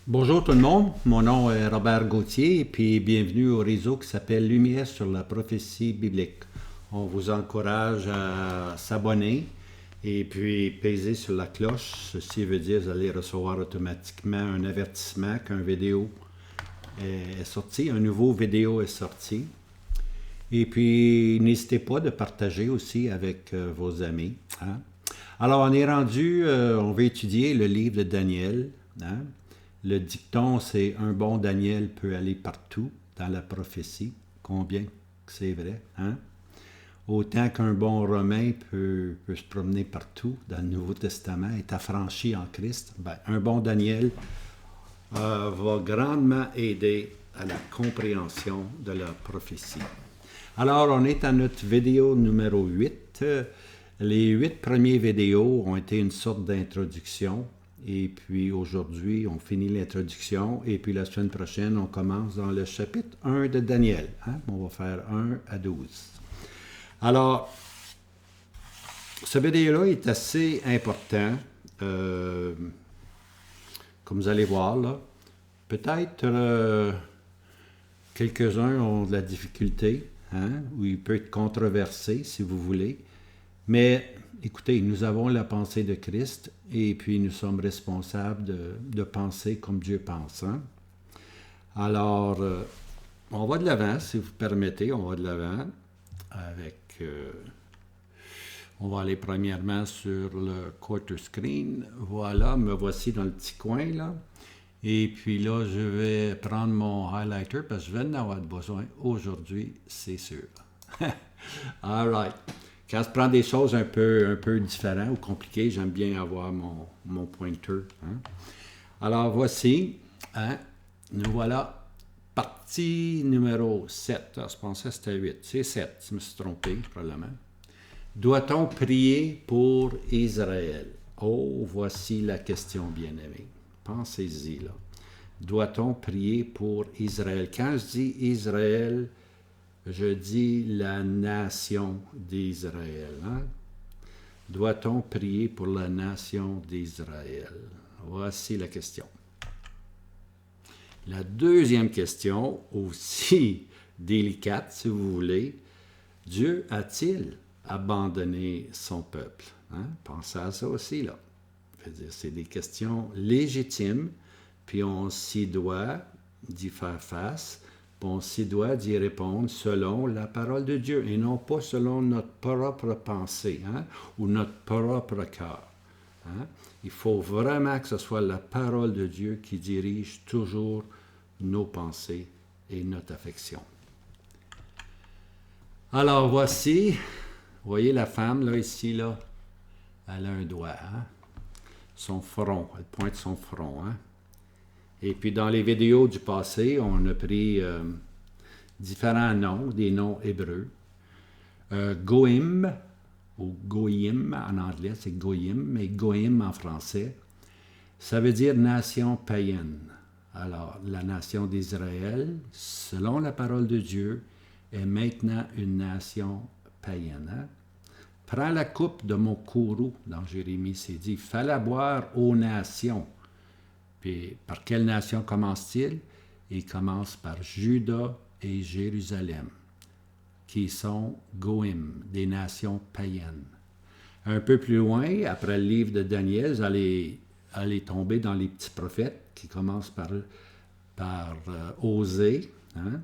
Bonjour tout le monde, mon nom est Robert Gauthier et puis bienvenue au réseau qui s'appelle Lumière sur la prophétie biblique. On vous encourage à s'abonner et puis peser sur la cloche. Ceci veut dire que vous allez recevoir automatiquement un avertissement qu'un vidéo est sorti, un nouveau vidéo est sorti. Et puis n'hésitez pas de partager aussi avec vos amis. Hein? Alors on est rendu, on va étudier le livre de Daniel. Hein? Le dicton, c'est « Un bon Daniel peut aller partout dans la prophétie ». Combien que c'est vrai, hein? Autant qu'un bon Romain peut se promener partout dans le Nouveau Testament, est affranchi en Christ, ben, un bon Daniel va grandement aider à la compréhension de la prophétie. Alors, on est à notre vidéo numéro 8. Les 8 premières vidéos ont été une sorte d'introduction. Et puis aujourd'hui, on finit l'introduction. Et puis la semaine prochaine, on commence dans le chapitre 1 de Daniel. Hein? On va faire 1 à 12. Alors, ce vidéo-là est assez important. Comme vous allez voir, là, peut-être quelques-uns ont de la difficulté, hein? Ou il peut être controversé, si vous voulez. Mais écoutez, nous avons la pensée de Christ et puis nous sommes responsables de penser comme Dieu pense. Hein? Alors, on va de l'avant, si vous permettez, on va de l'avant avec... on va aller premièrement sur le quarter screen. Voilà, me voici dans le petit coin là. Et puis là, je vais prendre mon highlighter parce que je vais en avoir besoin aujourd'hui, c'est sûr. All right. Quand je prends des choses un peu différentes ou compliquées, j'aime bien avoir mon pointer. Hein? Alors, voici, hein? Nous voilà, partie numéro 7. Alors, je pensais que c'était 8. C'est 7, je me suis trompé, probablement. Doit-on prier pour Israël? Oh, voici la question, bien-aimée. Pensez-y, là. Doit-on prier pour Israël? Quand je dis Israël, je dis la nation d'Israël. Hein? Doit-on prier pour la nation d'Israël? Voici la question. La deuxième question, aussi délicate si vous voulez, Dieu a-t-il abandonné son peuple? Hein? Pensez à ça aussi, là. C'est des questions légitimes, puis on s'y doit d'y faire face. On s'y doit d'y répondre selon la parole de Dieu et non pas selon notre propre pensée, hein, ou notre propre cœur. Hein. Il faut vraiment que ce soit la parole de Dieu qui dirige toujours nos pensées et notre affection. Alors voici, vous voyez la femme là, ici, là, elle a un doigt, hein, son front, elle pointe son front. Hein. Et puis dans les vidéos du passé, on a pris différents noms, des noms hébreux. Goïm, ou Goïm en anglais, c'est Goïm, mais Goïm en français, ça veut dire nation païenne. Alors, la nation d'Israël, selon la parole de Dieu, est maintenant une nation païenne. Hein? Prends la coupe de mon courroux, dans Jérémie, c'est dit, fais-la boire aux nations. Puis, par quelle nation commence-t-il? Il commence par Juda et Jérusalem, qui sont Goïm, des nations païennes. Un peu plus loin, après le livre de Daniel, vous allez tomber dans les petits prophètes, qui commencent par Osée. Hein?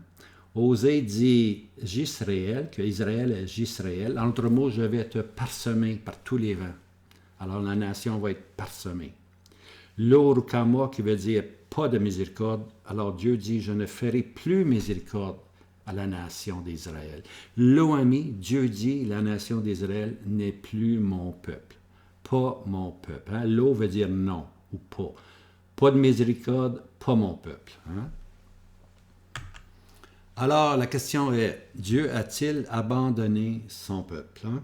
Osée dit Jisraël, que Israël est Jisraël. En d'autres mots, je vais te parsemer par tous les vents. Alors la nation va être parsemée. L'Orukama, qui veut dire pas de miséricorde. Alors Dieu dit, je ne ferai plus miséricorde à la nation d'Israël. L'Oami, Dieu dit, la nation d'Israël n'est plus mon peuple. Pas mon peuple. Hein? L'eau veut dire non ou pas. Pas de miséricorde, pas mon peuple. Hein? Alors la question est, Dieu a-t-il abandonné son peuple? Hein?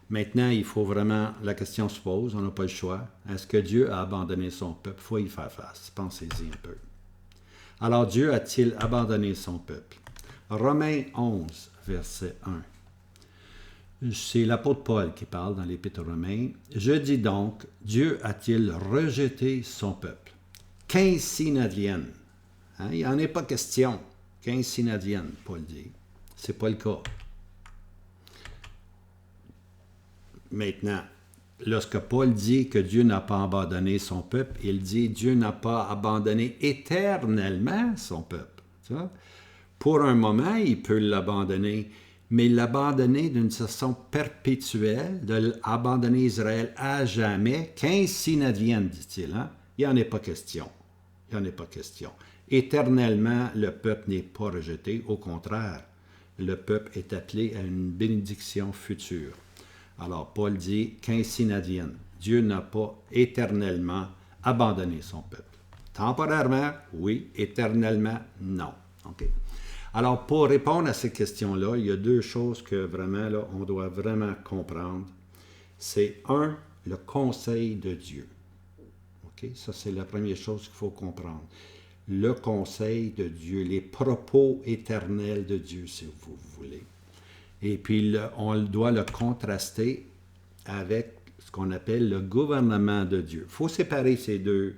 Maintenant, il faut vraiment, la question se pose, on n'a pas le choix. Est-ce que Dieu a abandonné son peuple? Il faut y faire face. Pensez-y un peu. Alors, Dieu a-t-il abandonné son peuple? Romains 11, verset 1. C'est l'apôtre Paul qui parle dans l'Épître aux Romains. Je dis donc, Dieu a-t-il rejeté son peuple? Qu'ainsi n'advienne. Hein? Il n'en est pas question. Qu'ainsi n'advienne, Paul dit. C'est pas le cas. Maintenant, lorsque Paul dit que Dieu n'a pas abandonné son peuple, il dit Dieu n'a pas abandonné éternellement son peuple. Tu vois? Pour un moment, il peut l'abandonner, mais l'abandonner d'une façon perpétuelle, de l'abandonner Israël à jamais, qu'ainsi n'advienne, dit-il. Hein? Il n'y en est pas question. Il n'y en est pas question. Éternellement, le peuple n'est pas rejeté. Au contraire, le peuple est appelé à une bénédiction future. Alors, Paul dit qu'ainsi n'advienne. Dieu n'a pas éternellement abandonné son peuple. Temporairement, oui. Éternellement, non. OK. Alors, pour répondre à ces questions-là, il y a deux choses que vraiment, là, on doit vraiment comprendre. C'est un, le conseil de Dieu. OK? Ça, c'est la première chose qu'il faut comprendre. Le conseil de Dieu, les propos éternels de Dieu, si vous voulez. Et puis, on doit le contraster avec ce qu'on appelle le gouvernement de Dieu. Il faut séparer ces deux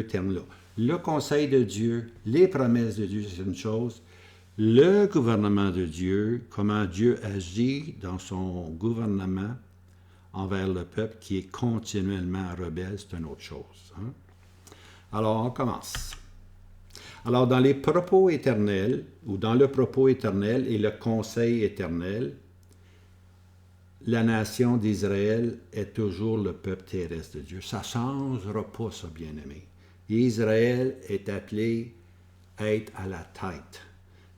termes-là. Le conseil de Dieu, les promesses de Dieu, c'est une chose. Le gouvernement de Dieu, comment Dieu agit dans son gouvernement envers le peuple qui est continuellement rebelle, c'est une autre chose. Hein? Alors, on commence. Alors, dans les propos éternels, ou dans le propos éternel et le conseil éternel, la nation d'Israël est toujours le peuple terrestre de Dieu. Ça ne changera pas, ça, bien-aimé. Israël est appelé à être à la tête.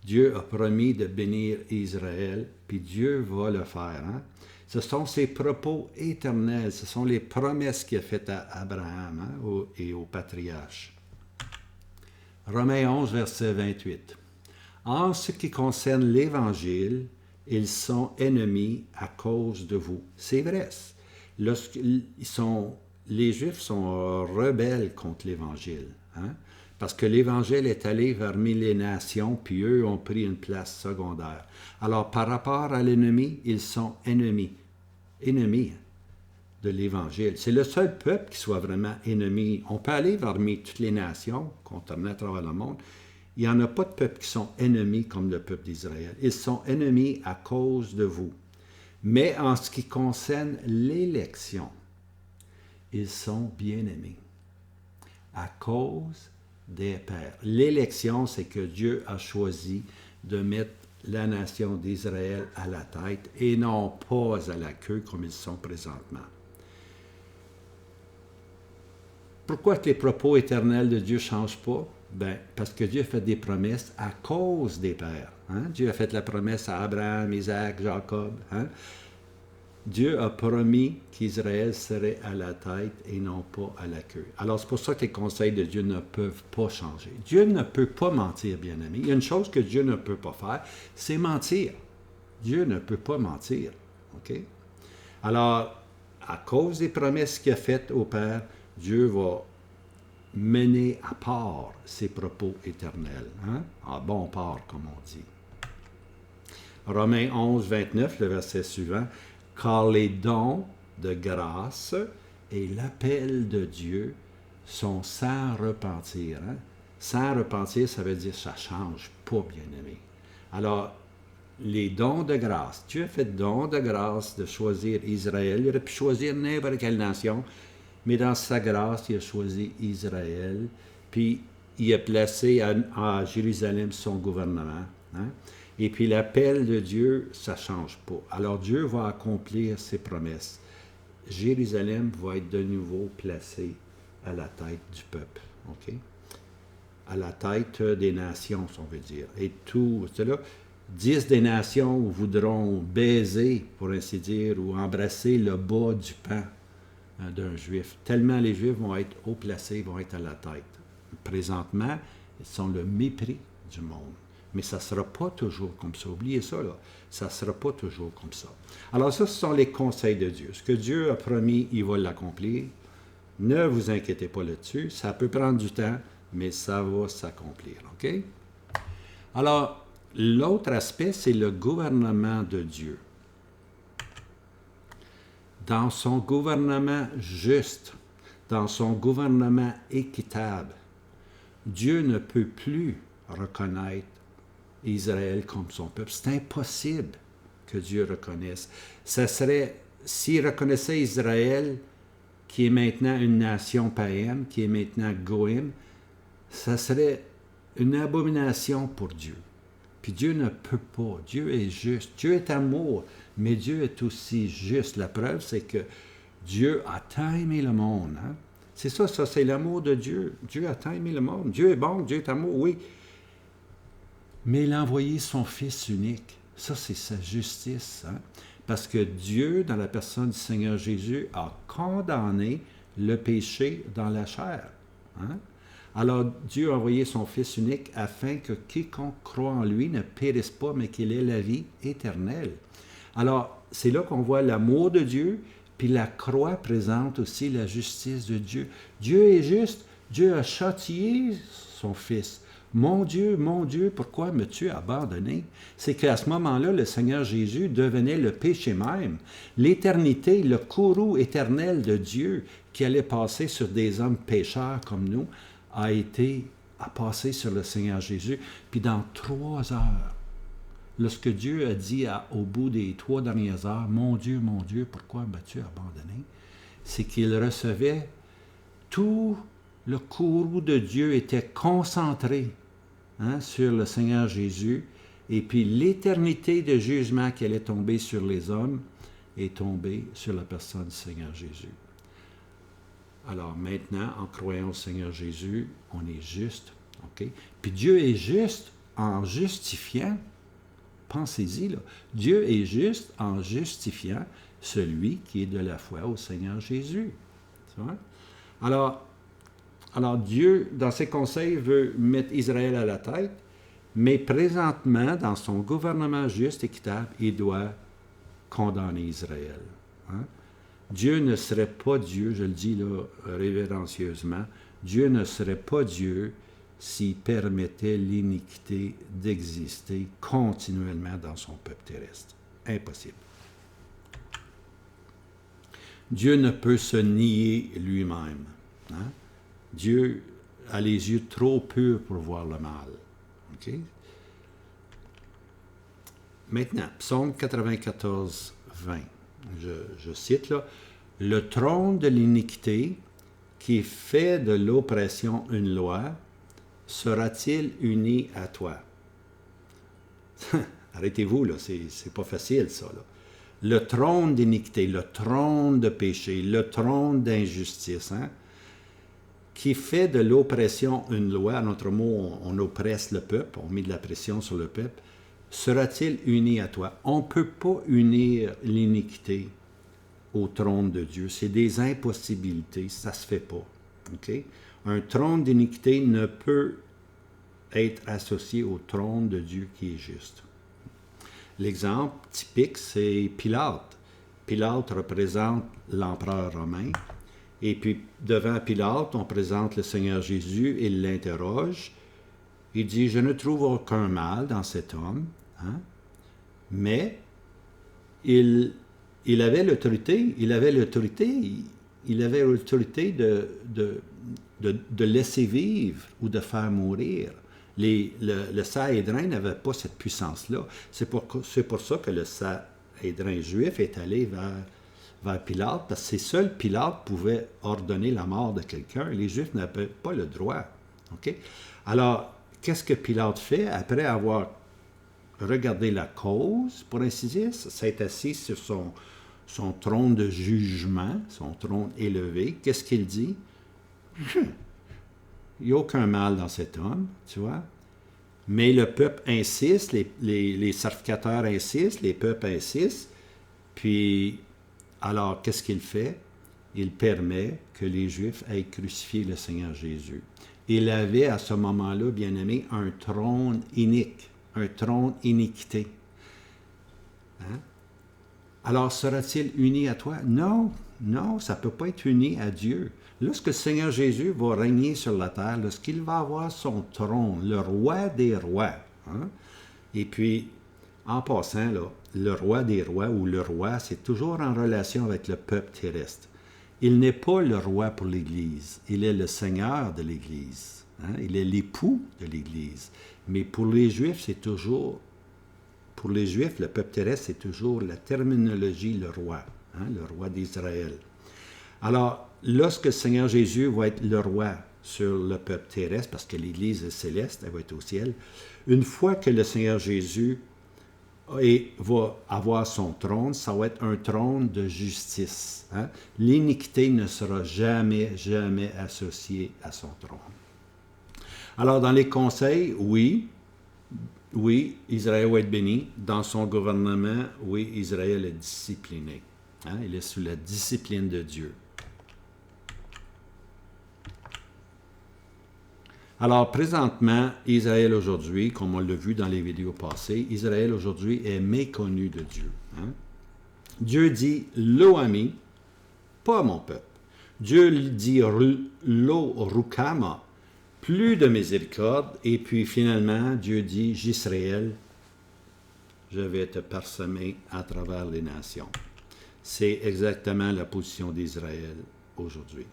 Dieu a promis de bénir Israël, puis Dieu va le faire. Hein? Ce sont ses propos éternels, ce sont les promesses qu'il a faites à Abraham et aux patriarches. Romains 11, verset 28. En ce qui concerne l'Évangile, ils sont ennemis à cause de vous. C'est vrai. Les Juifs sont rebelles contre l'Évangile. Hein? Parce que l'Évangile est allé vers les nations, puis eux ont pris une place secondaire. Alors, par rapport à l'ennemi, ils sont ennemis. Ennemis de l'Évangile. C'est le seul peuple qui soit vraiment ennemi. On peut aller vers toutes les nations, qu'on à travers le monde. Il n'y en a pas de peuples qui sont ennemis comme le peuple d'Israël. Ils sont ennemis à cause de vous. Mais en ce qui concerne l'élection, ils sont bien-aimés. À cause des pères. L'élection, c'est que Dieu a choisi de mettre la nation d'Israël à la tête et non pas à la queue comme ils sont présentement. Pourquoi que les propos éternels de Dieu ne changent pas? Ben, parce que Dieu a fait des promesses à cause des pères. Hein? Dieu a fait la promesse à Abraham, Isaac, Jacob. Hein? Dieu a promis qu'Israël serait à la tête et non pas à la queue. Alors, c'est pour ça que les conseils de Dieu ne peuvent pas changer. Dieu ne peut pas mentir, bien-aimé. Il y a une chose que Dieu ne peut pas faire, c'est mentir. Dieu ne peut pas mentir. OK? Alors, à cause des promesses qu'il a faites au Père, Dieu va mener à part ses propos éternels. Hein? À bon port, comme on dit. Romains 11, 29, le verset suivant. Car les dons de grâce et l'appel de Dieu sont sans repentir. Hein? Sans repentir, ça veut dire que ça ne change pas, bien-aimé. Alors, les dons de grâce. Dieu a fait don de grâce de choisir Israël. Il aurait pu choisir n'importe quelle nation, mais dans sa grâce, il a choisi Israël, puis il a placé à Jérusalem son gouvernement. Hein? Et puis l'appel de Dieu, ça ne change pas. Alors Dieu va accomplir ses promesses. Jérusalem va être de nouveau placé à la tête du peuple. OK? À la tête des nations, si on veut dire. Et tout cela, 10 des nations voudront baiser, pour ainsi dire, ou embrasser le bas du pan d'un Juif. Tellement les Juifs vont être haut placés, vont être à la tête. Présentement, ils sont le mépris du monde. Mais ça ne sera pas toujours comme ça. Oubliez ça, là. Ça ne sera pas toujours comme ça. Alors ça, ce sont les conseils de Dieu. Ce que Dieu a promis, il va l'accomplir. Ne vous inquiétez pas là-dessus. Ça peut prendre du temps, mais ça va s'accomplir. OK? Alors, l'autre aspect, c'est le gouvernement de Dieu. dans son gouvernement juste, dans son gouvernement équitable, Dieu ne peut plus reconnaître Israël comme son peuple. C'est impossible que Dieu reconnaisse. Ça serait, s'il reconnaissait Israël, qui est maintenant une nation païenne, qui est maintenant Goïm, ça serait une abomination pour Dieu. Puis Dieu ne peut pas. Dieu est juste. Dieu est amour, mais Dieu est aussi juste. La preuve, c'est que Dieu a tant aimé le monde. Hein? C'est ça, c'est l'amour de Dieu. Dieu a tant aimé le monde. Dieu est bon, Dieu est amour, oui. Mais il a envoyé son Fils unique. Ça, c'est sa justice. Hein? Parce que Dieu, dans la personne du Seigneur Jésus, a condamné le péché dans la chair. Hein? Alors, Dieu a envoyé son Fils unique afin que quiconque croit en lui ne périsse pas, mais qu'il ait la vie éternelle. Alors, c'est là qu'on voit l'amour de Dieu, puis la croix présente aussi la justice de Dieu. Dieu est juste. Dieu a châtié son Fils. Mon Dieu, pourquoi m'as-tu abandonné? C'est qu'à ce moment-là, le Seigneur Jésus devenait le péché même. L'éternité, le courroux éternel de Dieu qui allait passer sur des hommes pécheurs comme nous, a passé sur le Seigneur Jésus. Puis dans 3 heures, lorsque Dieu a dit au bout des 3 dernières heures, mon Dieu, pourquoi m'as-tu abandonné? C'est qu'il recevait tout le courroux de Dieu était concentré sur le Seigneur Jésus, et puis l'éternité de jugement qui allait tomber sur les hommes est tombée sur la personne du Seigneur Jésus. Alors maintenant, en croyant au Seigneur Jésus, on est juste. Okay? Puis Dieu est juste en justifiant, pensez-y, là, Dieu est juste en justifiant celui qui est de la foi au Seigneur Jésus. Tu vois? Alors Dieu, dans ses conseils, veut mettre Israël à la tête, mais présentement, dans son gouvernement juste et équitable, il doit condamner Israël. Hein? Dieu ne serait pas Dieu, je le dis là révérencieusement, Dieu ne serait pas Dieu s'il permettait l'iniquité d'exister continuellement dans son peuple terrestre. Impossible. Dieu ne peut se nier lui-même. Hein? Dieu a les yeux trop purs pour voir le mal. Okay? Maintenant, Psaume 94, 20. Je cite là, « Le trône de l'iniquité qui fait de l'oppression une loi, sera-t-il uni à toi? » Arrêtez-vous, là, c'est pas facile, ça. Là. Le trône d'iniquité, le trône de péché, le trône d'injustice, hein, qui fait de l'oppression une loi, en autre mot, on oppresse le peuple, on met de la pression sur le peuple, sera-t-il uni à toi? On ne peut pas unir l'iniquité au trône de Dieu. C'est des impossibilités, ça ne se fait pas. Okay? Un trône d'iniquité ne peut être associé au trône de Dieu qui est juste. L'exemple typique, c'est Pilate. Pilate représente l'empereur romain. Et puis, devant Pilate, on présente le Seigneur Jésus, il l'interroge. Il dit, je ne trouve aucun mal dans cet homme, hein? Mais il avait l'autorité, de laisser vivre ou de faire mourir. Le Sanhédrin n'avait pas cette puissance-là. C'est pour ça que le Sanhédrin juif est allé vers Pilate, parce que c'est seul Pilate pouvait ordonner la mort de quelqu'un. Les Juifs n'avaient pas le droit. Okay? Alors, qu'est-ce que Pilate fait après avoir regardé la cause, pour ainsi dire, s'est assis sur son trône de jugement, son trône élevé? Qu'est-ce qu'il dit? Il n'y a aucun mal dans cet homme, tu vois. Mais le peuple insiste, les sacrificateurs insistent, les peuples insistent, puis alors, qu'est-ce qu'il fait? Il permet que les Juifs aient crucifié le Seigneur Jésus. Il avait à ce moment-là, bien-aimé, un trône inique, un trône iniquité. Hein? Alors, sera-t-il uni à toi? Non, ça ne peut pas être uni à Dieu. Lorsque le Seigneur Jésus va régner sur la terre, lorsqu'il va avoir son trône, le roi des rois, hein? Et puis, En passant, là, le roi des rois ou le roi, c'est toujours en relation avec le peuple terrestre. Il n'est pas le roi pour l'Église, il est le Seigneur de l'Église. Hein? Il est l'époux de l'Église. Mais pour les Juifs, pour les Juifs, le peuple terrestre, c'est toujours la terminologie le roi, hein? Le roi d'Israël. Alors, lorsque le Seigneur Jésus va être le roi sur le peuple terrestre, parce que l'Église est céleste, elle va être au ciel, une fois que le Seigneur Jésus va avoir son trône, ça va être un trône de justice. Hein? L'iniquité ne sera jamais, jamais associée à son trône. Alors, dans les conseils, oui, Israël va être béni. Dans son gouvernement, oui, Israël est discipliné. Hein? Il est sous la discipline de Dieu. Alors, présentement, Israël aujourd'hui, comme on l'a vu dans les vidéos passées, Israël aujourd'hui est méconnu de Dieu. Hein? Dieu dit « Lo ami », pas mon peuple. Dieu dit « Lo rukama », plus de miséricorde. Et puis finalement, Dieu dit « J'Israël, je vais te parsemer à travers les nations ». C'est exactement la position d'Israël aujourd'hui.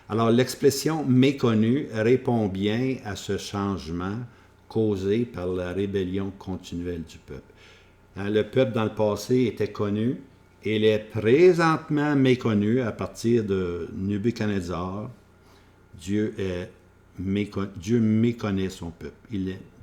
Alors, l'expression « méconnu » répond bien à ce changement causé par la rébellion continuelle du peuple. Hein, le peuple dans le passé était connu, et il est présentement méconnu à partir de Nebuchadnezzar. Dieu méconnaît son peuple.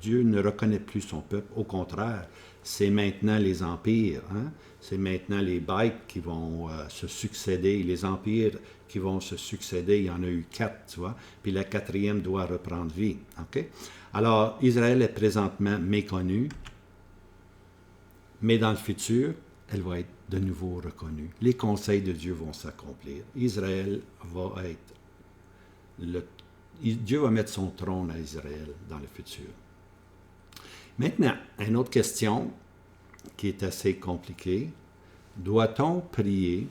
Dieu ne reconnaît plus son peuple. Au contraire, c'est maintenant les empires. Hein? C'est maintenant les bêtes qui vont se succéder. Les empires qui vont se succéder, il y en a eu 4, tu vois. Puis la 4e doit reprendre vie. Okay? Alors, Israël est présentement méconnue, mais dans le futur, elle va être de nouveau reconnue. Les conseils de Dieu vont s'accomplir. Israël va être Dieu va mettre son trône à Israël dans le futur. Maintenant, une autre question qui est assez compliquée. Doit-on prier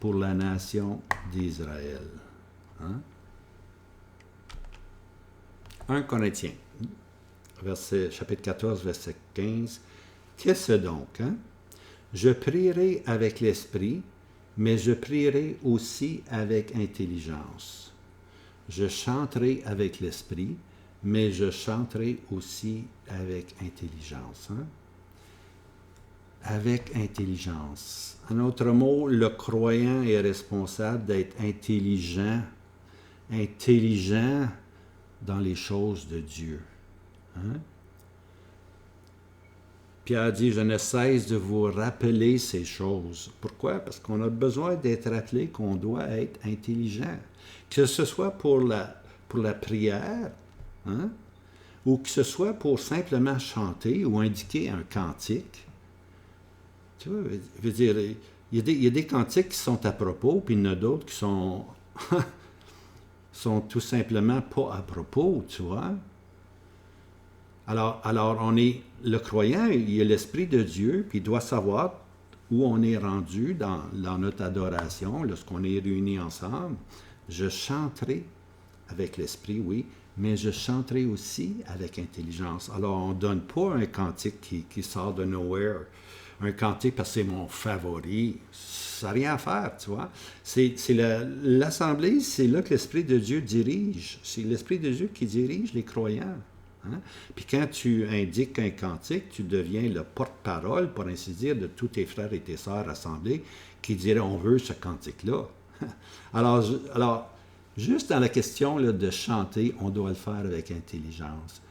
pour la nation d'Israël? Hein? 1 Corinthiens, chapitre 14, verset 15. Qu'est-ce donc? Hein? Je prierai avec l'esprit, mais je prierai aussi avec intelligence. Je chanterai avec l'esprit, mais je chanterai aussi avec intelligence. Hein? Avec intelligence. En autre mot, le croyant est responsable d'être intelligent dans les choses de Dieu. Hein? Pierre dit, je ne cesse de vous rappeler ces choses. Pourquoi? Parce qu'on a besoin d'être rappelé qu'on doit être intelligent. Que ce soit pour la prière, hein? Ou que ce soit pour simplement chanter ou indiquer un cantique. Tu vois, je veux dire, il y a des cantiques qui sont à propos, puis il y en a d'autres qui sont tout simplement pas à propos, tu vois. Alors le croyant, il a l'Esprit de Dieu, puis il doit savoir où on est rendu dans notre adoration, lorsqu'on est réunis ensemble. Je chanterai avec l'Esprit, oui, mais je chanterai aussi avec intelligence. Alors, on ne donne pas un cantique qui sort de nowhere, un cantique parce que c'est mon favori. Ça n'a rien à faire, tu vois. C'est l'Assemblée, c'est là que l'Esprit de Dieu dirige. C'est l'Esprit de Dieu qui dirige les croyants. Hein? Puis quand tu indiques un cantique, tu deviens le porte-parole, pour ainsi dire, de tous tes frères et tes sœurs assemblés qui diraient « on veut ce cantique-là ». Alors, juste dans la question là, de chanter, on doit le faire avec intelligence.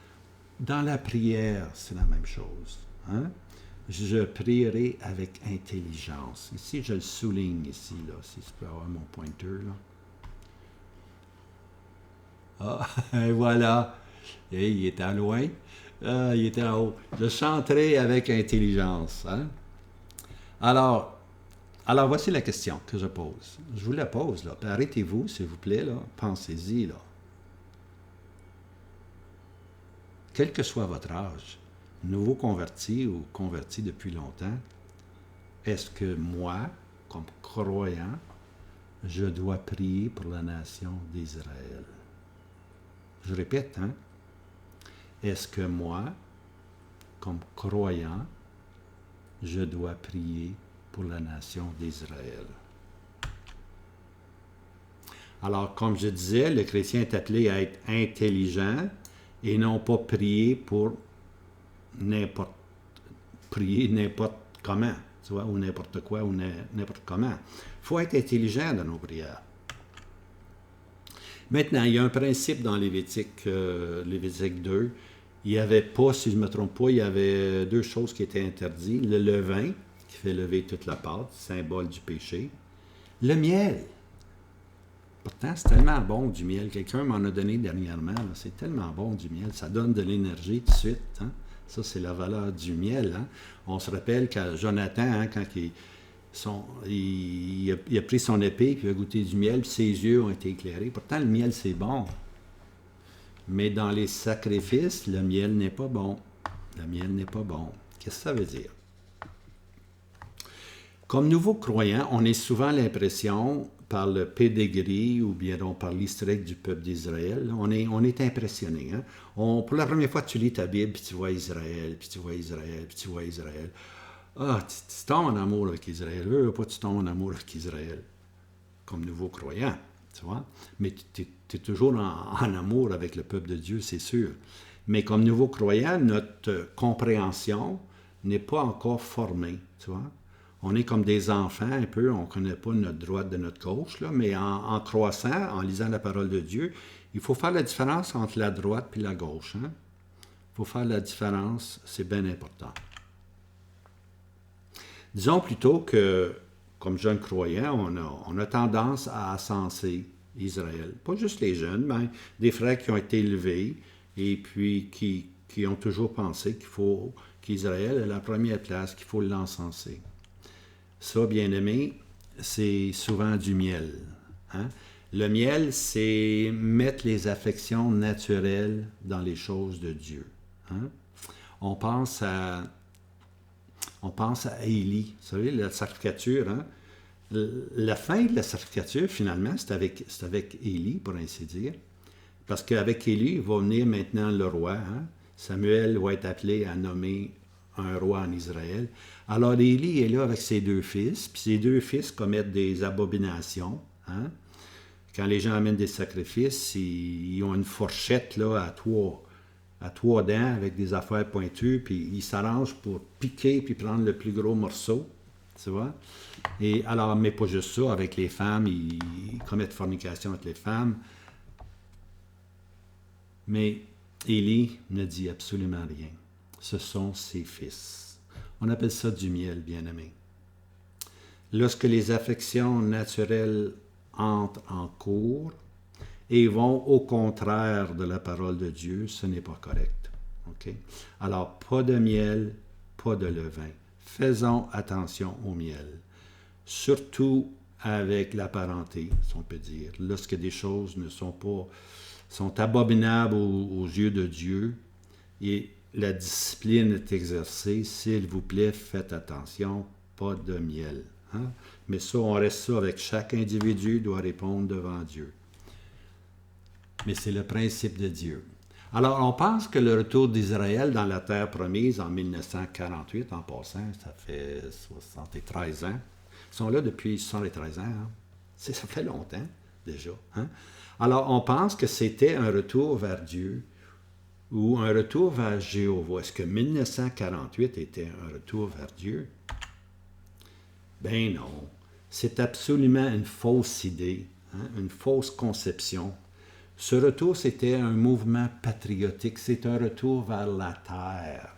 Dans la prière, c'est la même chose. Hein? Je prierai avec intelligence. Ici, je le souligne ici, là, si je peux avoir mon pointeur. Là. Ah, et voilà. Et il était loin. Ah, il était en haut. Je chanterai avec intelligence. Hein? Alors, voici la question que je pose. Je vous la pose, là. Arrêtez-vous, s'il vous plaît, là. Pensez-y, là. Quel que soit votre âge, nouveau converti ou converti depuis longtemps, est-ce que moi, comme croyant, je dois prier pour la nation d'Israël? Je répète, hein? Est-ce que moi, comme croyant, je dois prier pour la nation d'Israël. Alors, comme je disais, le chrétien est appelé à être intelligent et non pas n'importe prier n'importe comment, tu vois, ou n'importe quoi, ou n'importe comment. Il faut être intelligent dans nos prières. Maintenant, il y a un principe dans Lévitique 2. Il n'y avait pas, si je ne me trompe pas, il y avait deux choses qui étaient interdites. Le levain, qui fait lever toute la pâte, symbole du péché. Le miel. Pourtant, c'est tellement bon du miel. Quelqu'un m'en a donné dernièrement. Là. C'est tellement bon du miel. Ça donne de l'énergie tout de suite. Hein? Ça, c'est la valeur du miel. Hein? On se rappelle qu'à Jonathan, hein, quand il a pris son épée, puis il a goûté du miel, puis ses yeux ont été éclairés. Pourtant, le miel, c'est bon. Mais dans les sacrifices, le miel n'est pas bon. Le miel n'est pas bon. Qu'est-ce que ça veut dire? Comme nouveaux croyants, on a souvent l'impression, par le pédigree ou bien donc par l'historique du peuple d'Israël, on est impressionné. Hein? Pour la première fois, tu lis ta Bible, puis tu vois Israël, puis tu vois Israël, puis tu vois Israël. Ah, tu tombes en amour avec Israël. Pas tu tombes en amour avec Israël, comme nouveau croyant, tu vois. Mais tu es toujours en amour avec le peuple de Dieu, c'est sûr. Mais comme nouveau croyant, notre compréhension n'est pas encore formée, tu vois. On est comme des enfants un peu, on ne connaît pas notre droite de notre gauche, là, mais en croissant, en lisant la parole de Dieu, il faut faire la différence entre la droite et la gauche. Hein? Il faut faire la différence, c'est bien important. Disons plutôt que, comme jeunes croyants, on a tendance à ascenser Israël. Pas juste les jeunes, mais des frères qui ont été élevés et puis qui ont toujours pensé qu'Israël est la première place, qu'il faut l'encenser. Ça, bien aimé, c'est souvent du miel. Hein? Le miel, c'est mettre les affections naturelles dans les choses de Dieu. Hein? On pense à Élie. Vous savez, la sacrificature. Hein? La fin de la sacrificature, finalement, c'est avec Élie, pour ainsi dire. Parce qu'avec Élie, il va venir maintenant le roi. Hein? Samuel va être appelé à nommer un roi en Israël. Alors, Élie est là avec ses deux fils, puis ses deux fils commettent des abominations. Hein? Quand les gens amènent des sacrifices, ils ont une fourchette là, à trois dents avec des affaires pointues, puis ils s'arrangent pour piquer puis prendre le plus gros morceau, tu vois. Et alors, mais pas juste ça, avec les femmes, ils commettent fornication avec les femmes. Mais Élie ne dit absolument rien. Ce sont ses fils. On appelle ça du miel, bien-aimé. Lorsque les affections naturelles entrent en cours et vont au contraire de la parole de Dieu, ce n'est pas correct. Okay? Alors, pas de miel, pas de levain. Faisons attention au miel. Surtout avec la parenté, si on peut dire. Lorsque des choses sont abominables aux yeux de Dieu et la discipline est exercée, s'il vous plaît, faites attention, pas de miel. Hein? Mais ça, on reste ça avec chaque individu doit répondre devant Dieu. Mais c'est le principe de Dieu. Alors, on pense que le retour d'Israël dans la terre promise en 1948, en passant, ça fait 73 ans. Ils sont là depuis 73 ans. Hein? Ça fait longtemps, déjà. Hein? Alors, on pense que c'était un retour vers Dieu ou un retour vers Jéhovah. Est-ce que 1948 était un retour vers Dieu? Ben non. C'est absolument une fausse idée, hein? Une fausse conception. Ce retour, c'était un mouvement patriotique. C'est un retour vers la terre.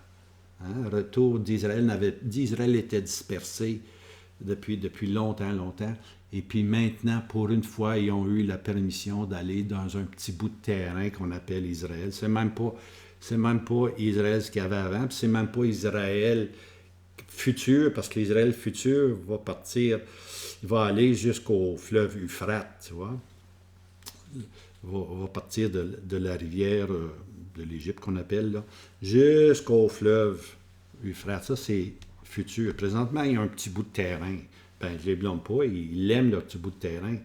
Hein? Un retour d'Israël. D'Israël était dispersé depuis longtemps. Et puis maintenant, pour une fois, ils ont eu la permission d'aller dans un petit bout de terrain qu'on appelle Israël. C'est même pas Israël ce qu'il y avait avant, puis c'est même pas Israël futur, parce que l'Israël futur va partir, il va aller jusqu'au fleuve Euphrate, tu vois. Va partir de la rivière de l'Égypte qu'on appelle, là, jusqu'au fleuve Euphrate. Ça, c'est futur. Présentement, il y a un petit bout de terrain. Ben, je ne les blâme pas, ils aiment leur petit bout de terrain.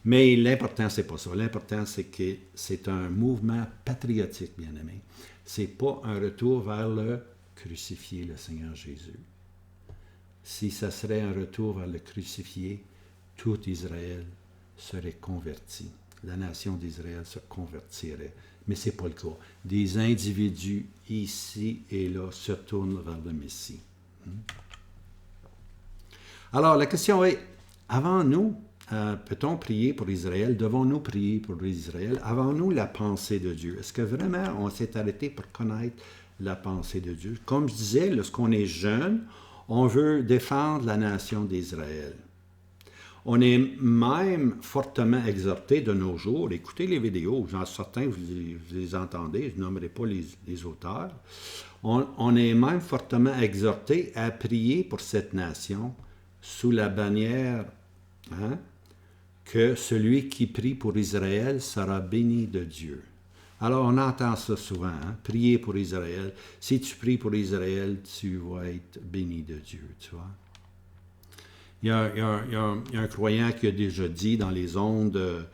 Mais l'important, c'est pas ça. L'important, c'est que c'est un mouvement patriotique, bien aimé. C'est pas un retour vers le crucifié le Seigneur Jésus. Si ça serait un retour vers le crucifié, tout Israël serait converti. La nation d'Israël se convertirait. Mais ce n'est pas le cas. Des individus ici et là se tournent vers le Messie. Alors, la question est, avons-nous, peut-on prier pour Israël? Devons-nous prier pour Israël? Avons-nous la pensée de Dieu? Est-ce que vraiment on s'est arrêté pour connaître la pensée de Dieu? Comme je disais, lorsqu'on est jeune, on veut défendre la nation d'Israël. On est même fortement exhorté de nos jours. Écoutez les vidéos, certains, vous les entendez, je nommerai pas les auteurs. On est même fortement exhorté à prier pour cette nation sous la bannière que celui qui prie pour Israël sera béni de Dieu. Alors, on entend ça souvent, prier pour Israël. Si tu pries pour Israël, tu vas être béni de Dieu, tu vois. Il y a un croyant qui a déjà dit dans les ondes,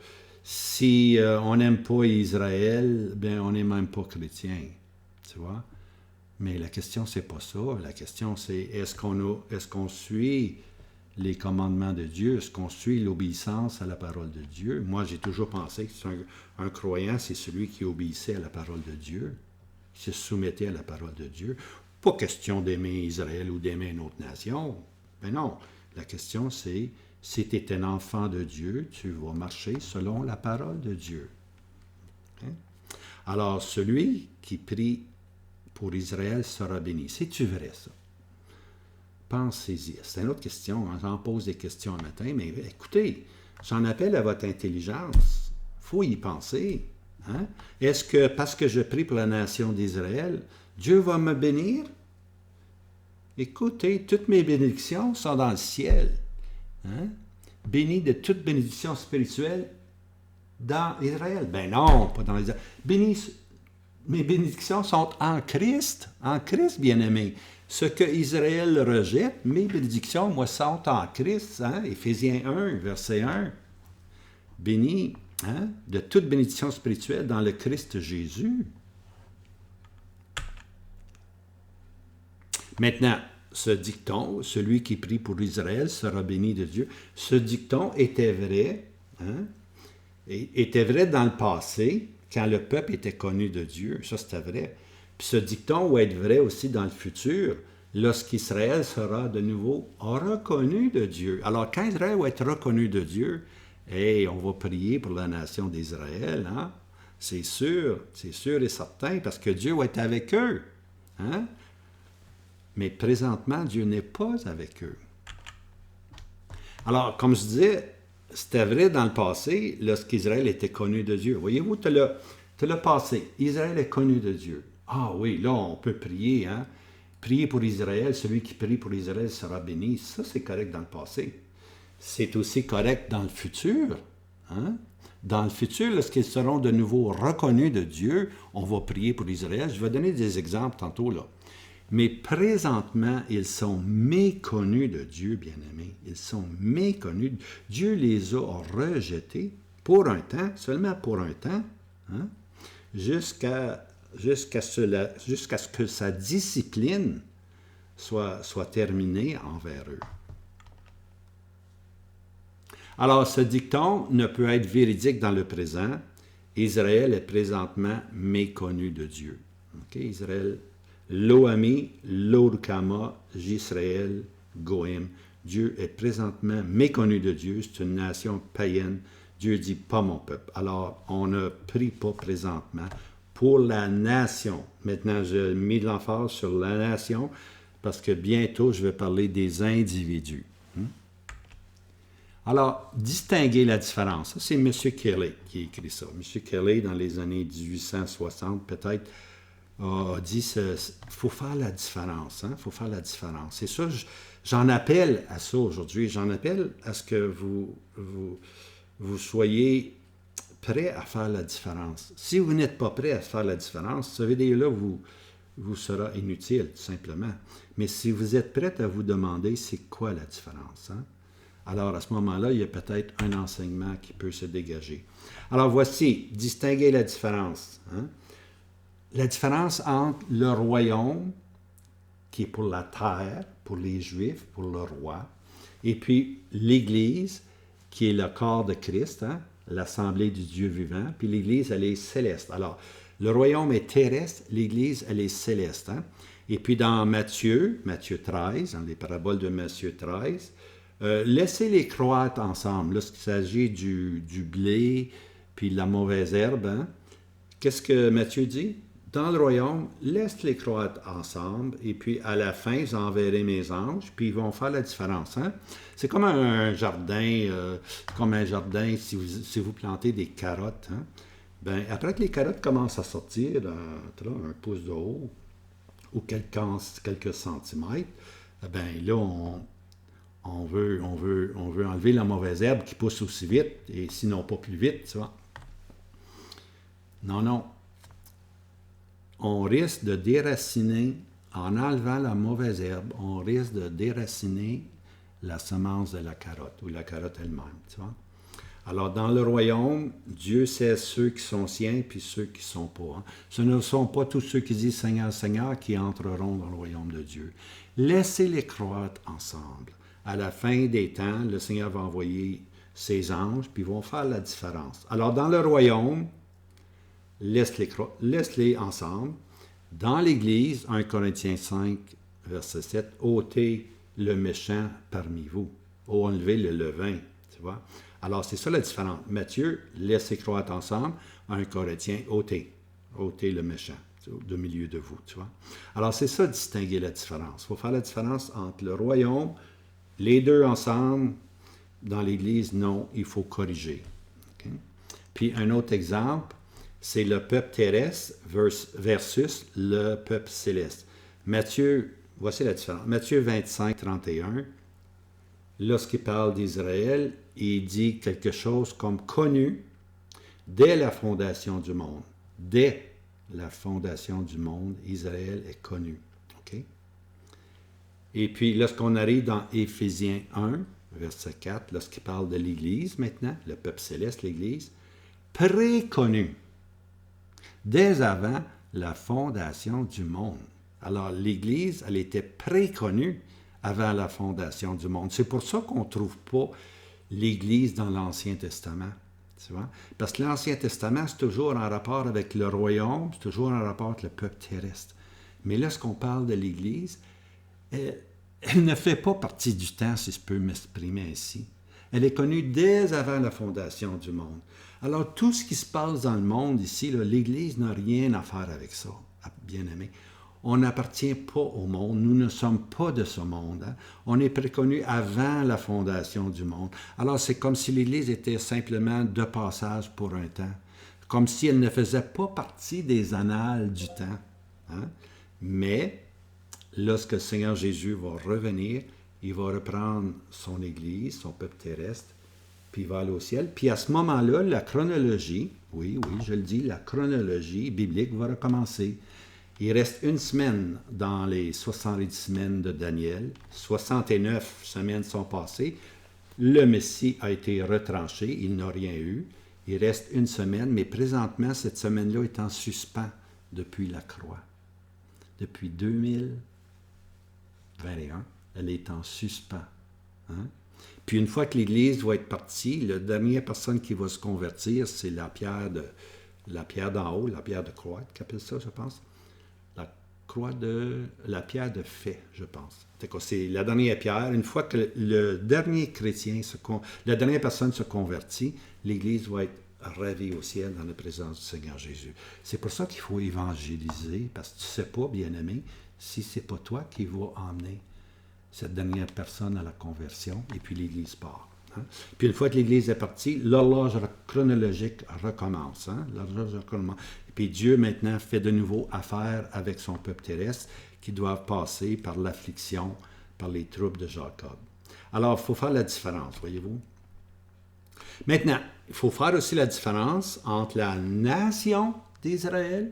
si on n'aime pas Israël, bien, on n'est même pas chrétien, tu vois. Mais la question, c'est pas ça. La question, c'est est-ce qu'on suit les commandements de Dieu? Est-ce qu'on suit l'obéissance à la parole de Dieu? Moi, j'ai toujours pensé que un croyant, c'est celui qui obéissait à la parole de Dieu, qui se soumettait à la parole de Dieu. Pas question d'aimer Israël ou d'aimer une autre nation. Mais non. La question, c'est, si tu es un enfant de Dieu, tu vas marcher selon la parole de Dieu. Okay? Alors, celui qui prie pour Israël sera béni. C'est-tu vrai, ça? Pensez-y. C'est une autre question. J'en pose des questions un matin, mais écoutez, j'en appelle à votre intelligence. Il faut y penser. Est-ce que, parce que je prie pour la nation d'Israël, Dieu va me bénir? Écoutez, toutes mes bénédictions sont dans le ciel. Béni de toute bénédiction spirituelle dans Israël. Ben non, pas dans Israël. Mes bénédictions sont en Christ, bien-aimés. Ce que Israël rejette, mes bénédictions, moi, sont en Christ. Éphésiens 1, verset 1. Béni de toute bénédiction spirituelle dans le Christ Jésus. Maintenant, ce dicton, celui qui prie pour Israël sera béni de Dieu, ce dicton était vrai, était vrai dans le passé, quand le peuple était connu de Dieu, ça c'était vrai. Puis ce dicton va être vrai aussi dans le futur, lorsqu'Israël sera de nouveau reconnu de Dieu. Alors quand Israël va être reconnu de Dieu, on va prier pour la nation d'Israël, c'est sûr et certain, parce que Dieu va être avec eux. Mais présentement, Dieu n'est pas avec eux. Alors, comme je disais, c'était vrai dans le passé, lorsqu'Israël était connu de Dieu. Voyez-vous, tu as le passé. Israël est connu de Dieu. Ah oui, là, on peut prier. Prier pour Israël, celui qui prie pour Israël sera béni. Ça, c'est correct dans le passé. C'est aussi correct dans le futur. Dans le futur, lorsqu'ils seront de nouveau reconnus de Dieu, on va prier pour Israël. Je vais donner des exemples tantôt, là. Mais présentement, ils sont méconnus de Dieu, bien-aimés. Ils sont méconnus. Dieu les a rejetés pour un temps, seulement pour un temps, jusqu'à ce que sa discipline soit terminée envers eux. Alors, ce dicton ne peut être véridique dans le présent. Israël est présentement méconnu de Dieu. Okay? Israël, Lo ami, lo rukama, Jisraël, Goïm. Dieu est présentement méconnu de Dieu, c'est une nation païenne. Dieu dit pas mon peuple. Alors, on ne prie pas présentement pour la nation. Maintenant, j'ai mis de l'emphase sur la nation parce que bientôt, je vais parler des individus. Alors, distinguer la différence. Ça, c'est M. Kelly qui a écrit ça. M. Kelly, dans les années 1860, peut-être, a dit qu'il faut faire la différence. Il faut faire la différence. Et ça, j'en appelle à ça aujourd'hui. J'en appelle à ce que vous soyez prêts à faire la différence. Si vous n'êtes pas prêts à faire la différence, ce vidéo-là vous sera inutile, tout simplement. Mais si vous êtes prêts à vous demander c'est quoi la différence, alors à ce moment-là, il y a peut-être un enseignement qui peut se dégager. Alors voici, distinguer la différence. La différence entre le royaume qui est pour la terre, pour les Juifs, pour le roi. Et puis l'Église, qui est le corps de Christ, hein, l'assemblée du Dieu vivant. Puis l'Église, elle est céleste. Alors, le royaume est terrestre, l'Église, elle est céleste. Hein. Et puis dans Matthieu 13, dans les paraboles de Matthieu 13, laissez-les croître ensemble. Lorsqu'il s'agit du blé puis de la mauvaise herbe, hein, qu'est-ce que Matthieu dit? Dans le royaume, laisse-les croître ensemble, et puis à la fin, j'enverrai mes anges, puis ils vont faire la différence. Hein? C'est comme un jardin, si vous plantez des carottes. Hein? Ben, après que les carottes commencent à sortir, un pouce de haut, ou quelques centimètres, ben là, on veut enlever la mauvaise herbe qui pousse aussi vite, et sinon pas plus vite, tu vois. Non. On risque de déraciner, en enlevant la mauvaise herbe, on risque de déraciner la semence de la carotte, ou la carotte elle-même, tu vois. Alors, dans le royaume, Dieu sait ceux qui sont siens, puis ceux qui ne sont pas. Hein. Ce ne sont pas tous ceux qui disent « Seigneur, Seigneur » qui entreront dans le royaume de Dieu. Laissez-les croître ensemble. À la fin des temps, le Seigneur va envoyer ses anges, puis ils vont faire la différence. Alors, dans le royaume, laisse-les ensemble. Dans l'Église, 1 Corinthiens 5, verset 7, ôtez le méchant parmi vous. Enlevez le levain, tu vois. Alors, c'est ça la différence. Matthieu, laissez croître ensemble. 1 Corinthiens, ôtez le méchant de milieu de vous, tu vois. Alors, c'est ça, distinguer la différence. Il faut faire la différence entre le royaume, les deux ensemble. Dans l'Église, non, il faut corriger. Okay? Puis, un autre exemple, c'est le peuple terrestre versus le peuple céleste. Voici la différence. Matthieu 25, 31, lorsqu'il parle d'Israël, il dit quelque chose comme connu dès la fondation du monde. Dès la fondation du monde, Israël est connu. Okay? Et puis, lorsqu'on arrive dans Éphésiens 1, verset 4, lorsqu'il parle de l'Église maintenant, le peuple céleste, l'Église, préconnu dès avant la fondation du monde. Alors, l'Église, elle était préconnue avant la fondation du monde. C'est pour ça qu'on ne trouve pas l'Église dans l'Ancien Testament. Tu vois? Parce que l'Ancien Testament, c'est toujours en rapport avec le royaume, c'est toujours en rapport avec le peuple terrestre. Mais lorsqu'on parle de l'Église, elle ne fait pas partie du temps, si je peux m'exprimer ainsi. Elle est connue dès avant la fondation du monde. Alors, tout ce qui se passe dans le monde ici, là, l'Église n'a rien à faire avec ça, bien-aimés. On n'appartient pas au monde, nous ne sommes pas de ce monde. Hein? On est préconnu avant la fondation du monde. Alors, c'est comme si l'Église était simplement de passage pour un temps, comme si elle ne faisait pas partie des annales du temps. Hein? Mais, lorsque le Seigneur Jésus va revenir, il va reprendre son Église, son peuple terrestre, puis il va aller au ciel. Puis à ce moment-là, la chronologie, oui, je le dis, la chronologie biblique va recommencer. Il reste une semaine dans les 70 semaines de Daniel. 69 semaines sont passées. Le Messie a été retranché, il n'a rien eu. Il reste une semaine, mais présentement, cette semaine-là est en suspens depuis la croix. Depuis 2021, elle est en suspens. Hein? Puis une fois que l'Église va être partie, la dernière personne qui va se convertir, c'est la pierre d'en haut, la pierre de croix, qu'appelle ça, je pense. La pierre de fait, je pense. C'est la dernière pierre. Une fois que le dernier chrétien, la dernière personne se convertit, l'Église va être ravie au ciel dans la présence du Seigneur Jésus. C'est pour ça qu'il faut évangéliser, parce que tu ne sais pas, bien-aimé, si ce n'est pas toi qui vas emmener cette dernière personne à la conversion, et puis l'Église part. Hein? Puis une fois que l'Église est partie, l'horloge chronologique recommence. Hein? L'horloge recommence. Et puis Dieu maintenant fait de nouveau affaire avec son peuple terrestre qui doivent passer par l'affliction, par les troubles de Jacob. Alors, il faut faire la différence, voyez-vous. Maintenant, il faut faire aussi la différence entre la nation d'Israël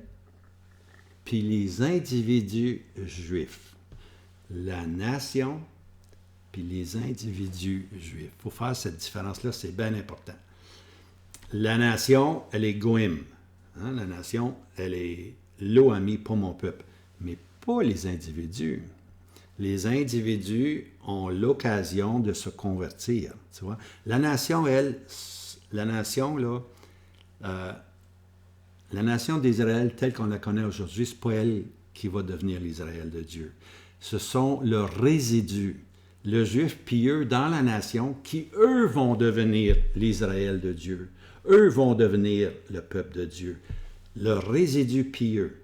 puis les individus juifs. La nation puis les individus juifs. Il faut faire cette différence-là, c'est bien important. La nation, elle est goïm. Hein? La nation, elle est l'OAMI, pas mon peuple. Mais pas les individus. Les individus ont l'occasion de se convertir. Tu vois? La nation, elle, la nation, là, la nation d'Israël telle qu'on la connaît aujourd'hui, ce n'est pas elle qui va devenir l'Israël de Dieu. Ce sont leurs résidus, le juif pieux dans la nation, qui, eux, vont devenir l'Israël de Dieu. Eux vont devenir le peuple de Dieu. Leurs résidus pieux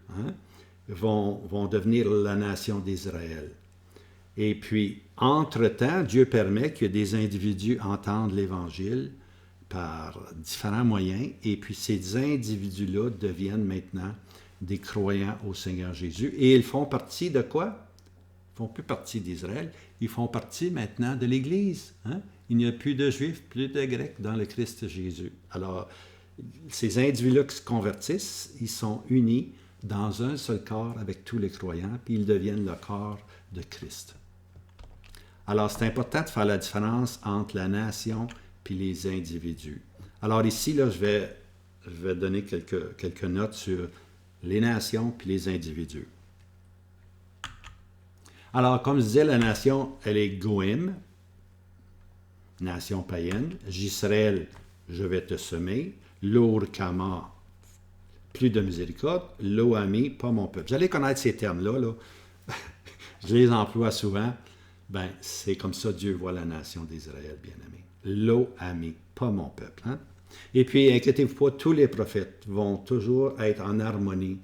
vont devenir la nation d'Israël. Et puis, entre-temps, Dieu permet que des individus entendent l'Évangile par différents moyens, et puis ces individus-là deviennent maintenant des croyants au Seigneur Jésus. Et ils font partie de quoi? Ils ne font plus partie d'Israël, ils font partie maintenant de l'Église. Il n'y a plus de Juifs, plus de Grecs dans le Christ Jésus. Alors, ces individus-là qui se convertissent, ils sont unis dans un seul corps avec tous les croyants, puis ils deviennent le corps de Christ. Alors, c'est important de faire la différence entre la nation et les individus. Alors ici, là, je vais donner quelques notes sur les nations et les individus. Alors, comme je disais, la nation, elle est Goïm, nation païenne. J'Israël, je vais te semer. L'Or-Kama, plus de miséricorde. Lo-Ami, pas mon peuple. Vous allez connaître ces termes-là, là. Je les emploie souvent. Ben, c'est comme ça Dieu voit la nation d'Israël, bien-aimé. Lo-Ami, pas mon peuple. Et puis, inquiétez-vous pas, tous les prophètes vont toujours être en harmonie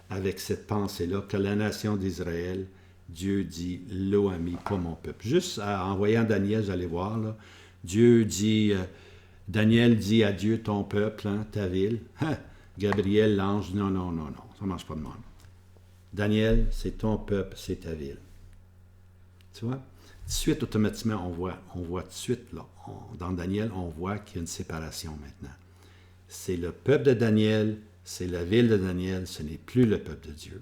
avec cette pensée-là, que la nation d'Israël, Dieu dit Lo-Ami, pas mon peuple. Juste en voyant Daniel, vous allez voir, là, Dieu dit, Daniel dit à Dieu, ton peuple, ta ville. Gabriel, l'ange, non, ça ne marche pas de même. Daniel, c'est ton peuple, c'est ta ville. Tu vois? De suite, automatiquement, on voit tout de suite, là, dans Daniel, on voit qu'il y a une séparation maintenant. C'est le peuple de Daniel, c'est la ville de Daniel, ce n'est plus le peuple de Dieu.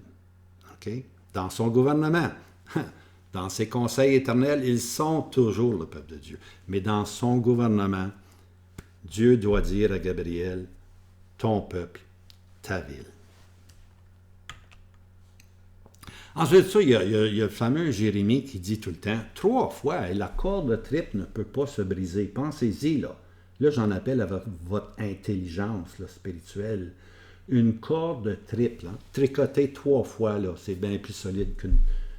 OK? Dans son gouvernement, dans ses conseils éternels, ils sont toujours le peuple de Dieu. Mais dans son gouvernement, Dieu doit dire à Gabriel, ton peuple, ta ville. Ensuite de ça, il y a le fameux Jérémie qui dit tout le temps, 3 fois, la corde triple ne peut pas se briser. Pensez-y, là. Là, j'en appelle à votre intelligence là, spirituelle. Une corde triple, tricotée 3 fois, là, c'est bien plus solide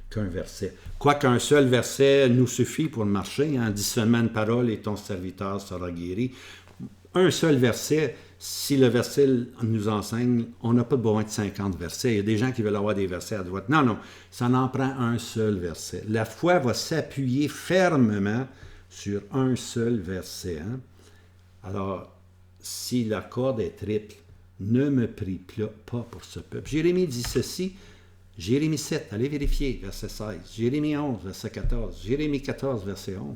qu'un verset. Quoiqu'un seul verset nous suffit pour marcher, 10 seulement une parole et ton serviteur sera guéri. Un seul verset, si le verset nous enseigne, on n'a pas besoin de 50 versets. Il y a des gens qui veulent avoir des versets à droite. Non, ça en prend un seul verset. La foi va s'appuyer fermement sur un seul verset. Alors, si la corde est triple, ne me prie pas pour ce peuple. Jérémie dit ceci, Jérémie 7, allez vérifier, verset 16. Jérémie 11, verset 14. Jérémie 14, verset 11.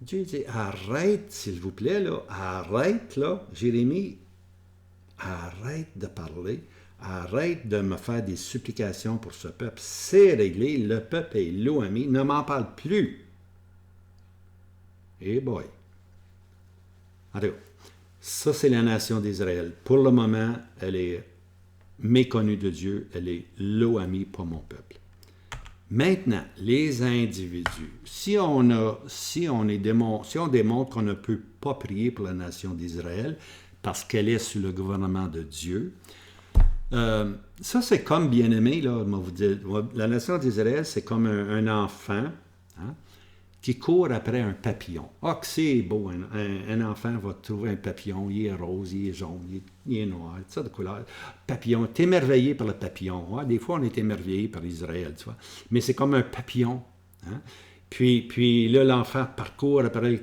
Dieu dit, arrête, s'il vous plaît, là, arrête, là, Jérémie, arrête de parler, arrête de me faire des supplications pour ce peuple. C'est réglé, le peuple est Lo-Ami, ne m'en parle plus. Eh boy. Alors, ça, c'est la nation d'Israël. Pour le moment, elle est méconnue de Dieu, elle est Lo-Ami, pas mon peuple. Maintenant, les individus. Si on démontre qu'on ne peut pas prier pour la nation d'Israël parce qu'elle est sous le gouvernement de Dieu, ça c'est comme bien-aimé, là, vous dire, la nation d'Israël, c'est comme un enfant qui court après un papillon. Ah, que c'est beau, un enfant va trouver un papillon, il est rose, il est jaune, il est noir, tout ça de couleur. Papillon, t'es émerveillé par le papillon. Des fois, on est émerveillé par Israël, tu vois. Mais c'est comme un papillon. Puis là, l'enfant parcourt après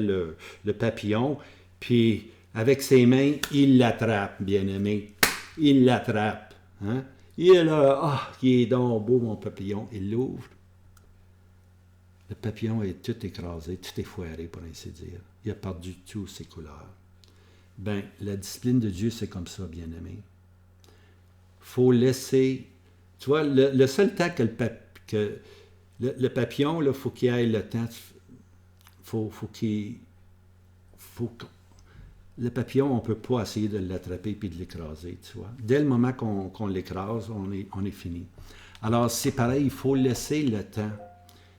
le papillon, puis avec ses mains, il l'attrape, bien-aimé. Il l'attrape. Il est là, il est donc beau, mon papillon. Il l'ouvre. Le papillon est tout écrasé, tout effoiré, pour ainsi dire. Il a perdu toutes ses couleurs. Ben, la discipline de Dieu, c'est comme ça, bien-aimé. Il faut laisser... Tu vois, le seul temps que le papillon, il faut qu'il ait le temps... le papillon, on ne peut pas essayer de l'attraper puis de l'écraser, tu vois. Dès le moment qu'on l'écrase, on est fini. Alors, c'est pareil, il faut laisser le temps.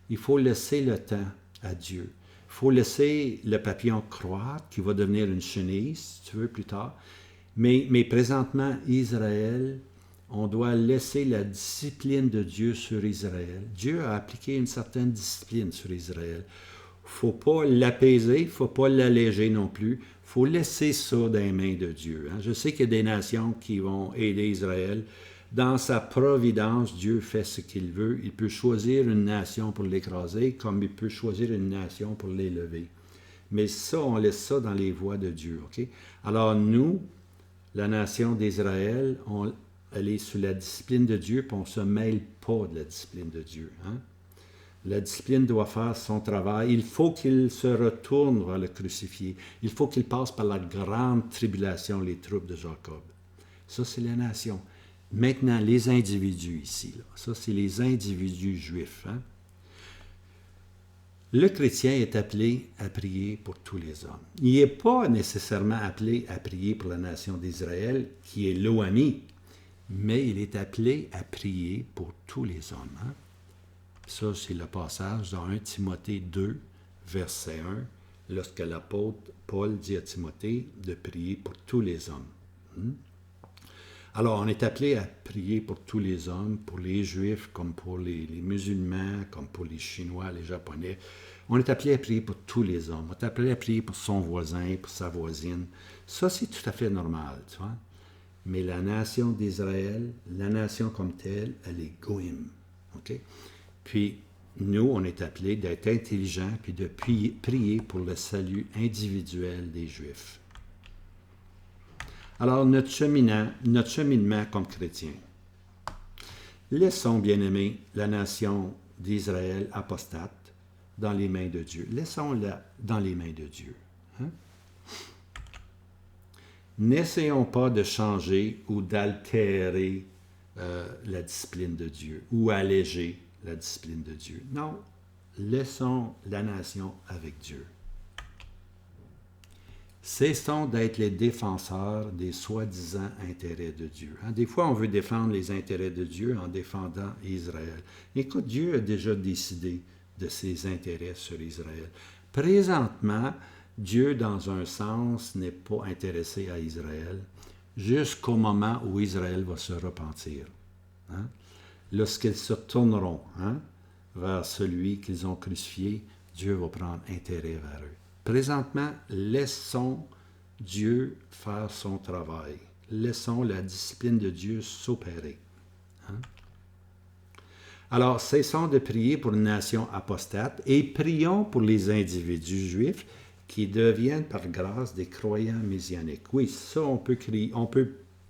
Il faut laisser le temps à Dieu. Il faut laisser le papillon croître, qui va devenir une chenille, si tu veux, plus tard. Mais présentement, Israël, on doit laisser la discipline de Dieu sur Israël. Dieu a appliqué une certaine discipline sur Israël. Il ne faut pas l'apaiser, il ne faut pas l'alléger non plus. Il faut laisser ça dans les mains de Dieu. Je sais qu'il y a des nations qui vont aider Israël. Dans sa providence, Dieu fait ce qu'il veut. Il peut choisir une nation pour l'écraser, comme il peut choisir une nation pour l'élever. Mais ça, on laisse ça dans les voies de Dieu. Okay? Alors nous, la nation d'Israël, elle est sous la discipline de Dieu, puis on ne se mêle pas de la discipline de Dieu. La discipline doit faire son travail. Il faut qu'il se retourne vers le crucifié. Il faut qu'il passe par la grande tribulation, les troupes de Jacob. Ça, c'est la nation. Maintenant, les individus ici, là. Ça, c'est les individus juifs. Le chrétien est appelé à prier pour tous les hommes. Il n'est pas nécessairement appelé à prier pour la nation d'Israël, qui est l'OAMI, mais il est appelé à prier pour tous les hommes. Ça, c'est le passage dans 1 Timothée 2, verset 1, lorsque l'apôtre Paul dit à Timothée de prier pour tous les hommes. Alors, on est appelé à prier pour tous les hommes, pour les Juifs, comme pour les musulmans, comme pour les Chinois, les Japonais. On est appelé à prier pour tous les hommes. On est appelé à prier pour son voisin, pour sa voisine. Ça, c'est tout à fait normal, tu vois. Mais la nation d'Israël, la nation comme telle, elle est goïm. OK? Puis, nous, on est appelés d'être intelligents puis de prier pour le salut individuel des Juifs. Alors, notre cheminement comme chrétiens. Laissons, bien-aimés, la nation d'Israël apostate dans les mains de Dieu. Laissons-la dans les mains de Dieu. N'essayons pas de changer ou d'altérer la discipline de Dieu ou alléger la discipline de Dieu. Non, laissons la nation avec Dieu. Cessons d'être les défenseurs des soi-disant intérêts de Dieu. Des fois, on veut défendre les intérêts de Dieu en défendant Israël. Écoute, Dieu a déjà décidé de ses intérêts sur Israël. Présentement, Dieu, dans un sens, n'est pas intéressé à Israël jusqu'au moment où Israël va se repentir. Lorsqu'ils se tourneront vers celui qu'ils ont crucifié, Dieu va prendre intérêt vers eux. Présentement, laissons Dieu faire son travail. Laissons la discipline de Dieu s'opérer. Alors, cessons de prier pour une nation apostate et prions pour les individus juifs qui deviennent par grâce des croyants messianiques. Oui, ça, on peut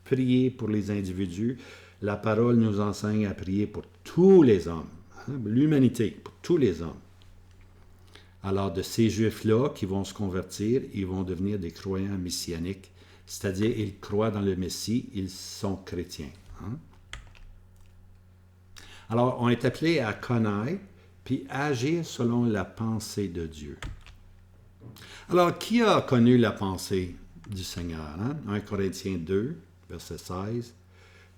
prier pour les individus. La parole nous enseigne à prier pour tous les hommes, l'humanité, pour tous les hommes. Alors, de ces Juifs-là qui vont se convertir, ils vont devenir des croyants messianiques, c'est-à-dire ils croient dans le Messie, ils sont chrétiens. Alors, on est appelé à connaître puis agir selon la pensée de Dieu. Alors, qui a connu la pensée du Seigneur? 1 Corinthiens 2, verset 16.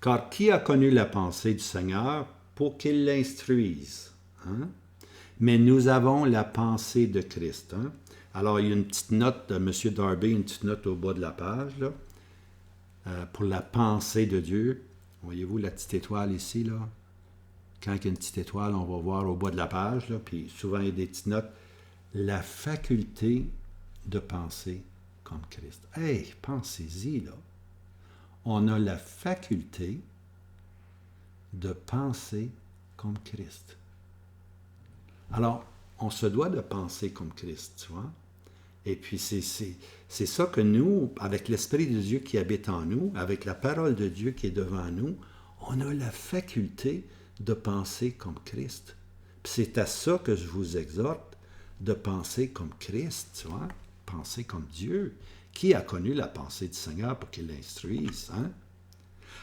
Car qui a connu la pensée du Seigneur pour qu'il l'instruise? Mais nous avons la pensée de Christ. Alors, il y a une petite note de M. Darby, une petite note au bas de la page, là, pour la pensée de Dieu. Voyez-vous la petite étoile ici, là? Quand il y a une petite étoile, on va voir au bas de la page, là, puis souvent il y a des petites notes. La faculté de penser comme Christ. Hey, pensez-y, là. On a la faculté de penser comme Christ. Alors, on se doit de penser comme Christ, tu vois. Et puis, c'est ça que nous, avec l'Esprit de Dieu qui habite en nous, avec la parole de Dieu qui est devant nous, on a la faculté de penser comme Christ. Puis c'est à ça que je vous exhorte, de penser comme Christ, tu vois, penser comme Dieu. Qui a connu la pensée du Seigneur pour qu'il l'instruise,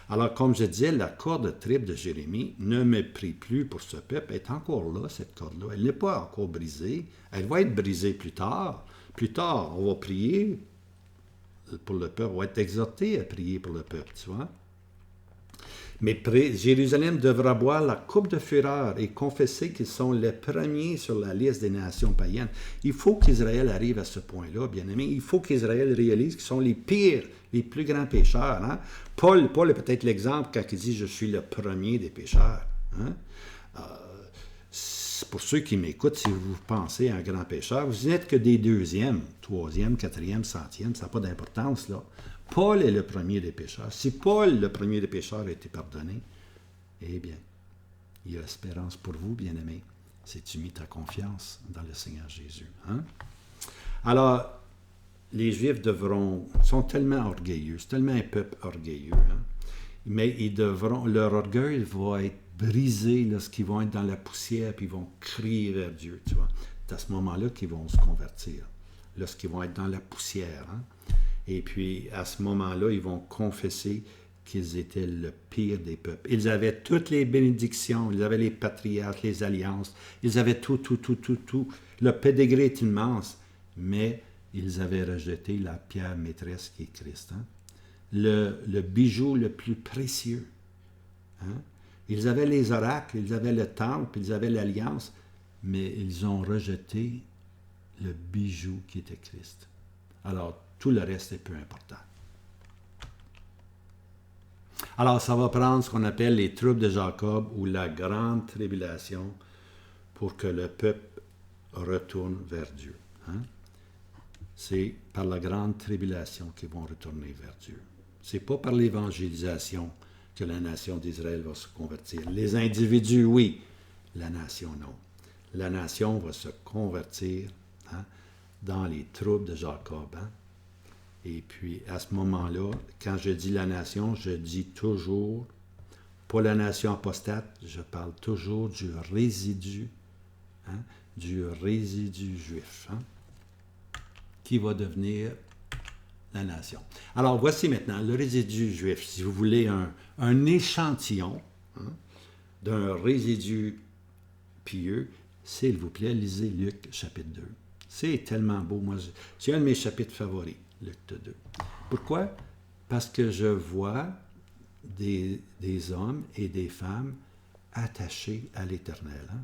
Alors, comme je disais, la corde triple de Jérémie ne me prie plus pour ce peuple. Elle est encore là, cette corde-là. Elle n'est pas encore brisée. Elle va être brisée plus tard. Plus tard, on va prier pour le peuple, vont être exhortés à prier pour le peuple, tu vois. Mais Jérusalem devra boire la coupe de fureur et confesser qu'ils sont les premiers sur la liste des nations païennes. Il faut qu'Israël arrive à ce point-là, bien-aimé. Il faut qu'Israël réalise qu'ils sont les pires, les plus grands pécheurs. Hein? Paul est peut-être l'exemple quand il dit « Je suis le premier des pécheurs. Hein? » Pour ceux qui m'écoutent, si vous pensez à un grand pécheur, vous n'êtes que des deuxièmes, troisième, quatrième, centième, ça n'a pas d'importance, là. Paul est le premier des pécheurs. Si Paul, le premier des pécheurs, a été pardonné, eh bien, il y a espérance pour vous, bien-aimés, si tu mis ta confiance dans le Seigneur Jésus. Hein? Alors, les Juifs sont tellement orgueilleux, c'est tellement un peuple orgueilleux, hein? Mais leur orgueil va être brisé lorsqu'ils vont être dans la poussière puis ils vont crier vers Dieu, tu vois. C'est à ce moment-là qu'ils vont se convertir, lorsqu'ils vont être dans la poussière, hein? Et puis, à ce moment-là, ils vont confesser qu'ils étaient le pire des peuples. Ils avaient toutes les bénédictions, ils avaient les patriarches, les alliances, ils avaient tout. Le pédigré est immense, mais ils avaient rejeté la pierre maîtresse qui est Christ. Hein? Le bijou le plus précieux. Hein? Ils avaient les oracles, ils avaient le temple, ils avaient l'alliance, mais ils ont rejeté le bijou qui était Christ. Alors, tout le reste est peu important. Alors, ça va prendre ce qu'on appelle les troubles de Jacob ou la grande tribulation pour que le peuple retourne vers Dieu. Hein? C'est par la grande tribulation qu'ils vont retourner vers Dieu. Ce n'est pas par l'évangélisation que la nation d'Israël va se convertir. Les individus, oui. La nation, non. La nation va se convertir, hein, dans les troubles de Jacob. Hein? Et puis, à ce moment-là, quand je dis la nation, je dis toujours, pas la nation apostate, je parle toujours du résidu, hein, du résidu juif, hein, qui va devenir la nation. Alors, voici maintenant le résidu juif, si vous voulez un échantillon, hein, d'un résidu pieux. S'il vous plaît, lisez Luc chapitre 2. C'est tellement beau. Moi, c'est un de mes chapitres favoris. Luc 2. Pourquoi? Parce que je vois des hommes et des femmes attachés à l'Éternel. Hein?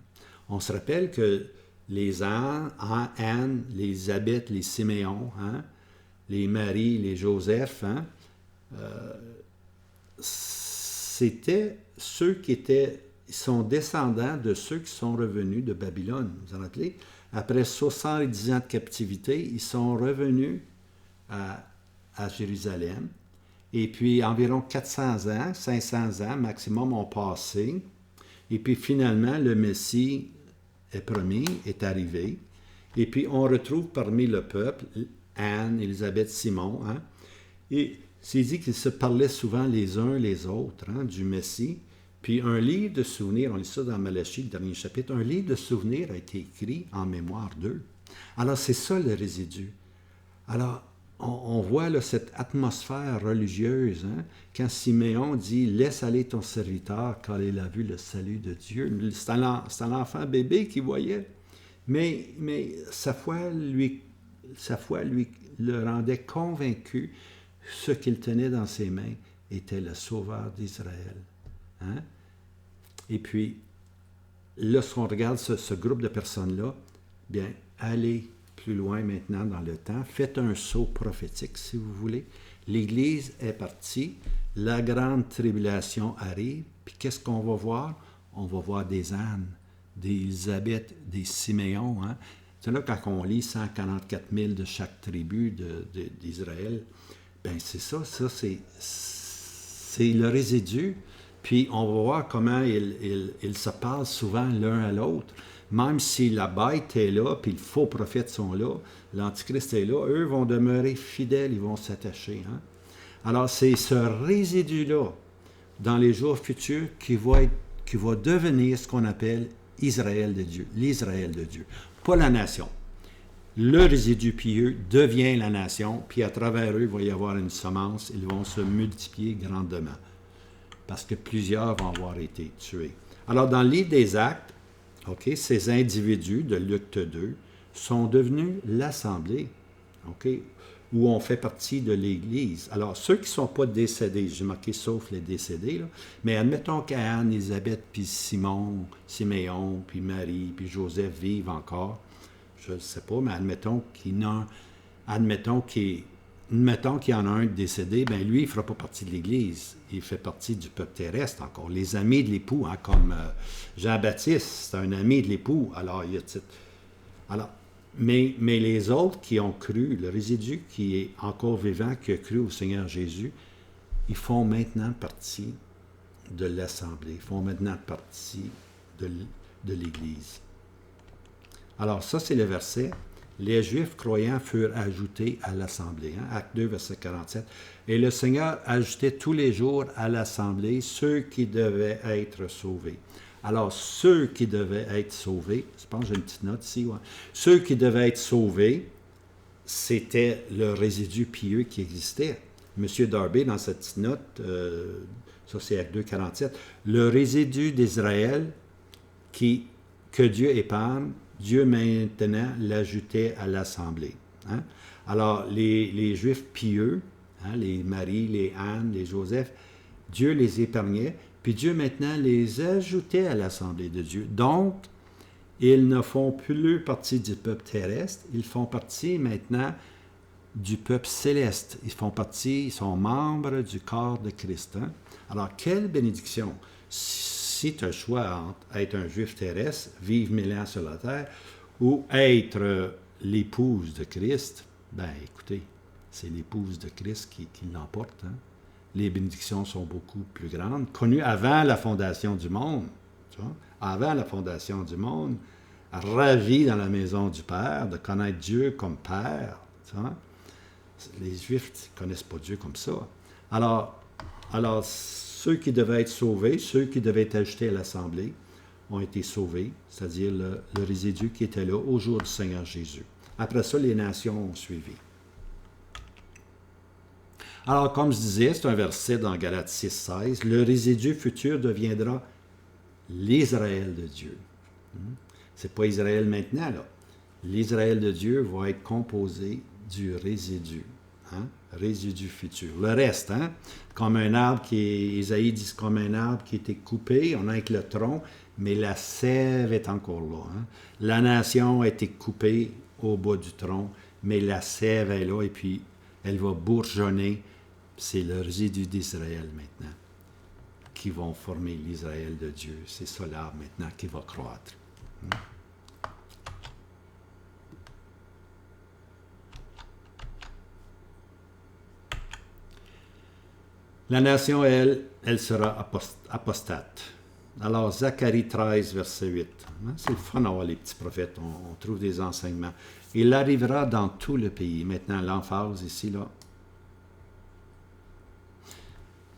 On se rappelle que les Anne, les Élisabeth, les Siméon, hein? Les Marie, les Joseph, hein? C'était ceux qui sont descendants de ceux qui sont revenus de Babylone. Vous vous en rappelez? Après 70 ans de captivité, ils sont revenus à Jérusalem. Et puis, environ 400 ans, 500 ans maximum ont passé. Et puis, finalement, le Messie est promis, est arrivé. Et puis, on retrouve parmi le peuple Anne, Élisabeth, Simon. Hein? Et c'est dit qu'ils se parlaient souvent les uns les autres, hein, du Messie. Puis, un livre de souvenirs, on lit ça dans Malachie, le dernier chapitre, un livre de souvenirs a été écrit en mémoire d'eux. Alors, c'est ça le résidu. Alors, on voit là, cette atmosphère religieuse, hein, quand Siméon dit « Laisse aller ton serviteur, car il a vu le salut de Dieu ». C'est un enfant bébé qu'il voyait, mais sa foi lui le rendait convaincu. Ce qu'il tenait dans ses mains était le Sauveur d'Israël. Hein? Et puis, lorsqu'on regarde ce groupe de personnes-là, bien, allez plus loin maintenant dans le temps. Faites un saut prophétique, si vous voulez. L'Église est partie, la grande tribulation arrive, puis qu'est-ce qu'on va voir? On va voir des Anne, des Élisabeth, des Siméon. Hein? C'est là, quand on lit 144 000 de chaque tribu d'Israël, bien, c'est ça c'est le résidu. Puis on va voir comment ils se parlent souvent l'un à l'autre. Même si la bête est là, puis les faux prophètes sont là, l'Antichrist est là, eux vont demeurer fidèles, ils vont s'attacher. Hein? Alors, c'est ce résidu-là, dans les jours futurs, qui va devenir ce qu'on appelle Israël de Dieu, l'Israël de Dieu. Pas la nation. Le résidu pieux devient la nation, puis à travers eux, il va y avoir une semence, ils vont se multiplier grandement, parce que plusieurs vont avoir été tués. Alors, dans le livre des Actes, okay, ces individus de Luc 2 sont devenus l'Assemblée, okay, où on fait partie de l'Église. Alors, ceux qui ne sont pas décédés, j'ai marqué sauf les décédés, là, mais admettons qu'Anne, Élisabeth, puis Simon, Siméon, puis Marie, puis Joseph vivent encore, je ne sais pas, mais admettons qu'il y en a un décédé, bien lui, il ne fera pas partie de l'Église. Il fait partie du peuple terrestre encore. Les amis de l'époux, hein, comme Jean-Baptiste, c'est un ami de l'époux. Mais les autres qui ont cru, le résidu qui est encore vivant, qui a cru au Seigneur Jésus, ils font maintenant partie de l'Assemblée, ils font maintenant partie de l'Église. Alors ça, c'est le verset. Les Juifs croyants furent ajoutés à l'Assemblée. Hein? Acte 2, verset 47. Et le Seigneur ajoutait tous les jours à l'Assemblée ceux qui devaient être sauvés. Alors, ceux qui devaient être sauvés, je pense que j'ai une petite note ici, ouais. Ceux qui devaient être sauvés, c'était le résidu pieux qui existait. M. Darby, dans cette petite note, ça c'est Acte 2, 47, le résidu d'Israël que Dieu épargne, Dieu maintenant l'ajoutait à l'Assemblée. Hein? Alors, les Juifs pieux, hein, les Marie, les Anne, les Joseph, Dieu les épargnait, puis Dieu maintenant les ajoutait à l'Assemblée de Dieu. Donc, ils ne font plus partie du peuple terrestre, ils font partie maintenant du peuple céleste. Ils sont membres du corps de Christ. Hein? Alors, quelle bénédiction! Si tu as le choix entre être un juif terrestre, vivre 1000 ans sur la terre, ou être l'épouse de Christ, ben écoutez, c'est l'épouse de Christ qui l'emporte. Hein? Les bénédictions sont beaucoup plus grandes, connues avant la fondation du monde. Tu vois? Avant la fondation du monde, ravi dans la maison du Père, de connaître Dieu comme Père. Tu vois? Les Juifs ne connaissent pas Dieu comme ça. Alors, ceux qui devaient être sauvés, ceux qui devaient être ajoutés à l'Assemblée, ont été sauvés, c'est-à-dire le résidu qui était là au jour du Seigneur Jésus. Après ça, les nations ont suivi. Alors, comme je disais, c'est un verset dans Galates 6, 16, le résidu futur deviendra l'Israël de Dieu. C'est pas Israël maintenant, là. L'Israël de Dieu va être composé du résidu. Hein? Résidu futur. Le reste, hein? Comme un arbre Isaïe dit, comme un arbre qui a été coupé, on a avec le tronc, mais la sève est encore là. Hein? La nation a été coupée au bas du tronc, mais la sève est là et puis elle va bourgeonner. C'est le résidu d'Israël maintenant qui vont former l'Israël de Dieu. C'est ça l'arbre maintenant qui va croître. Hein? La nation, elle sera apostate. Alors, Zacharie 13, verset 8. C'est le fun d'avoir les petits prophètes. On trouve des enseignements. Il arrivera dans tout le pays. Maintenant, l'emphase ici, là.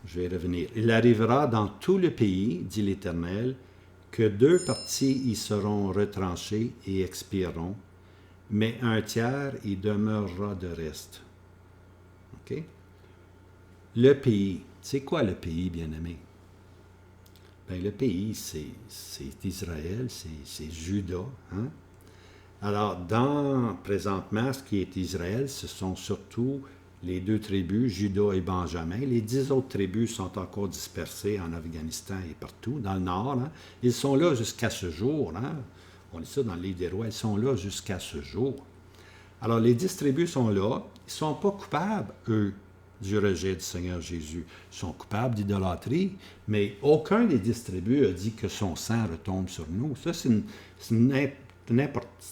Je vais revenir. Il arrivera dans tout le pays, dit l'Éternel, que 2 parties y seront retranchées et expireront, mais un tiers y demeurera de reste. OK? Le pays. C'est quoi le pays, bien-aimé? Bien, le pays, c'est Israël, c'est Juda. Hein? Alors, présentement, ce qui est Israël, ce sont surtout les 2 tribus, Juda et Benjamin. Les 10 autres tribus sont encore dispersées en Afghanistan et partout, dans le nord. Hein? Ils sont là jusqu'à ce jour. Hein? On lit ça dans le livre des rois. Ils sont là jusqu'à ce jour. Alors, les 10 tribus sont là. Ils ne sont pas coupables, eux, du rejet du Seigneur Jésus. Ils sont coupables d'idolâtrie, mais aucun des 10 tribus a dit que son sang retombe sur nous. Ça, c'est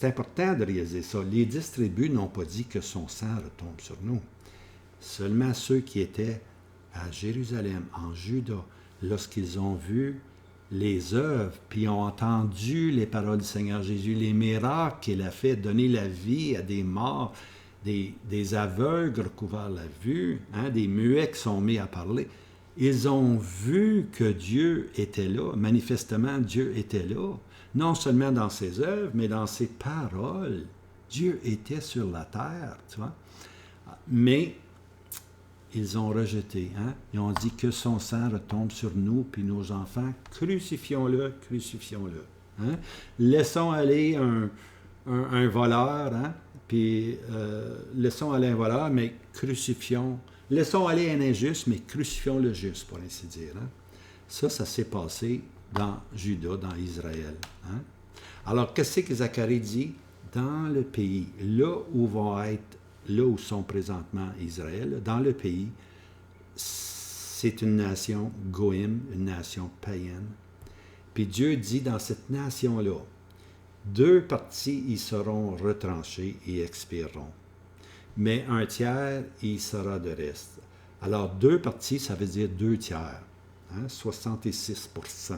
important de réaliser ça. Les 10 tribus n'ont pas dit que son sang retombe sur nous. Seulement ceux qui étaient à Jérusalem, en Juda, lorsqu'ils ont vu les œuvres, puis ont entendu les paroles du Seigneur Jésus, les miracles qu'il a fait, donner la vie à des morts, des aveugles recouverts la vue, hein, des muets qui sont mis à parler. Ils ont vu que Dieu était là. Manifestement, Dieu était là. Non seulement dans ses œuvres, mais dans ses paroles. Dieu était sur la terre, tu vois. Mais ils ont rejeté. Hein? Ils ont dit que son sang retombe sur nous, puis nos enfants. Crucifions-le, crucifions-le. Hein? Laissons aller un voleur, hein? puis laissons aller un voleur, mais crucifions. Laissons aller un injuste, mais crucifions le juste, pour ainsi dire. Hein? Ça s'est passé dans Juda, dans Israël. Hein? Alors, qu'est-ce que Zacharie dit? Dans le pays, là où sont présentement Israël, dans le pays, c'est une nation goïm, une nation païenne. Puis Dieu dit dans cette nation-là, 2 parties y seront retranchées et expireront. Mais un tiers y sera de reste. Alors, 2 parties, ça veut dire 2 tiers. Hein, 66%.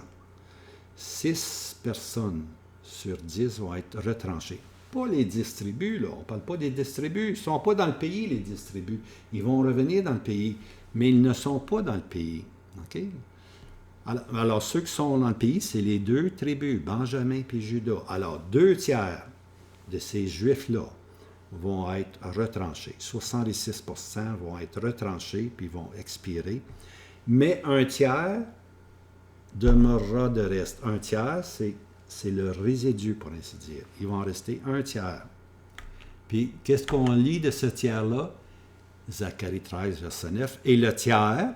6 personnes sur 10 vont être retranchées. Pas les 10 tribus, là. On ne parle pas des 10 tribus. Ils ne sont pas dans le pays, les 10 tribus. Ils vont revenir dans le pays, mais ils ne sont pas dans le pays. OK? Alors, ceux qui sont dans le pays, c'est les 2 tribus, Benjamin et Juda. Alors, 2 tiers de ces Juifs-là vont être retranchés. 66% vont être retranchés, puis vont expirer. Mais un tiers demeurera de reste. Un tiers, c'est le résidu, pour ainsi dire. Ils vont rester un tiers. Puis, qu'est-ce qu'on lit de ce tiers-là? Zacharie 13, verset 9. Et le tiers,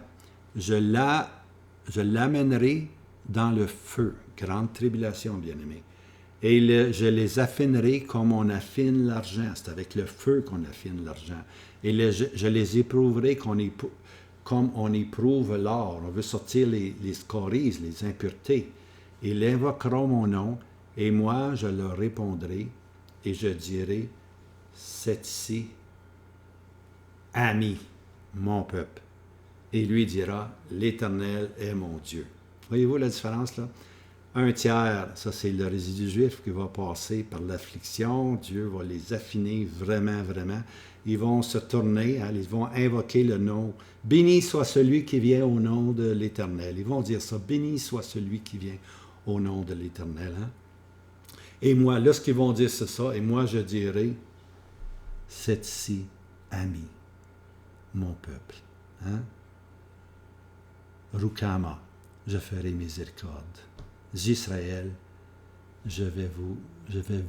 je l'amènerai dans le feu. Grande tribulation, bien-aimés. Et je les affinerai comme on affine l'argent. C'est avec le feu qu'on affine l'argent. Et je les éprouverai comme on éprouve l'or. On veut sortir les scories, les impuretés. Ils invoqueront mon nom, et moi je leur répondrai, et je dirai, c'est ici, ami, mon peuple. Et lui dira, l'Éternel est mon Dieu. Voyez-vous la différence là? Un tiers, ça c'est le résidu juif qui va passer par l'affliction. Dieu va les affiner vraiment, vraiment. Ils vont se tourner, hein, ils vont invoquer le nom. Béni soit celui qui vient au nom de l'Éternel. Ils vont dire ça, béni soit celui qui vient au nom de l'Éternel. Hein? Et moi, lorsqu'ils vont dire ça, et moi je dirai, c'est ici, ami, mon peuple. Hein? Rukama, je ferai miséricorde. Israël, je vais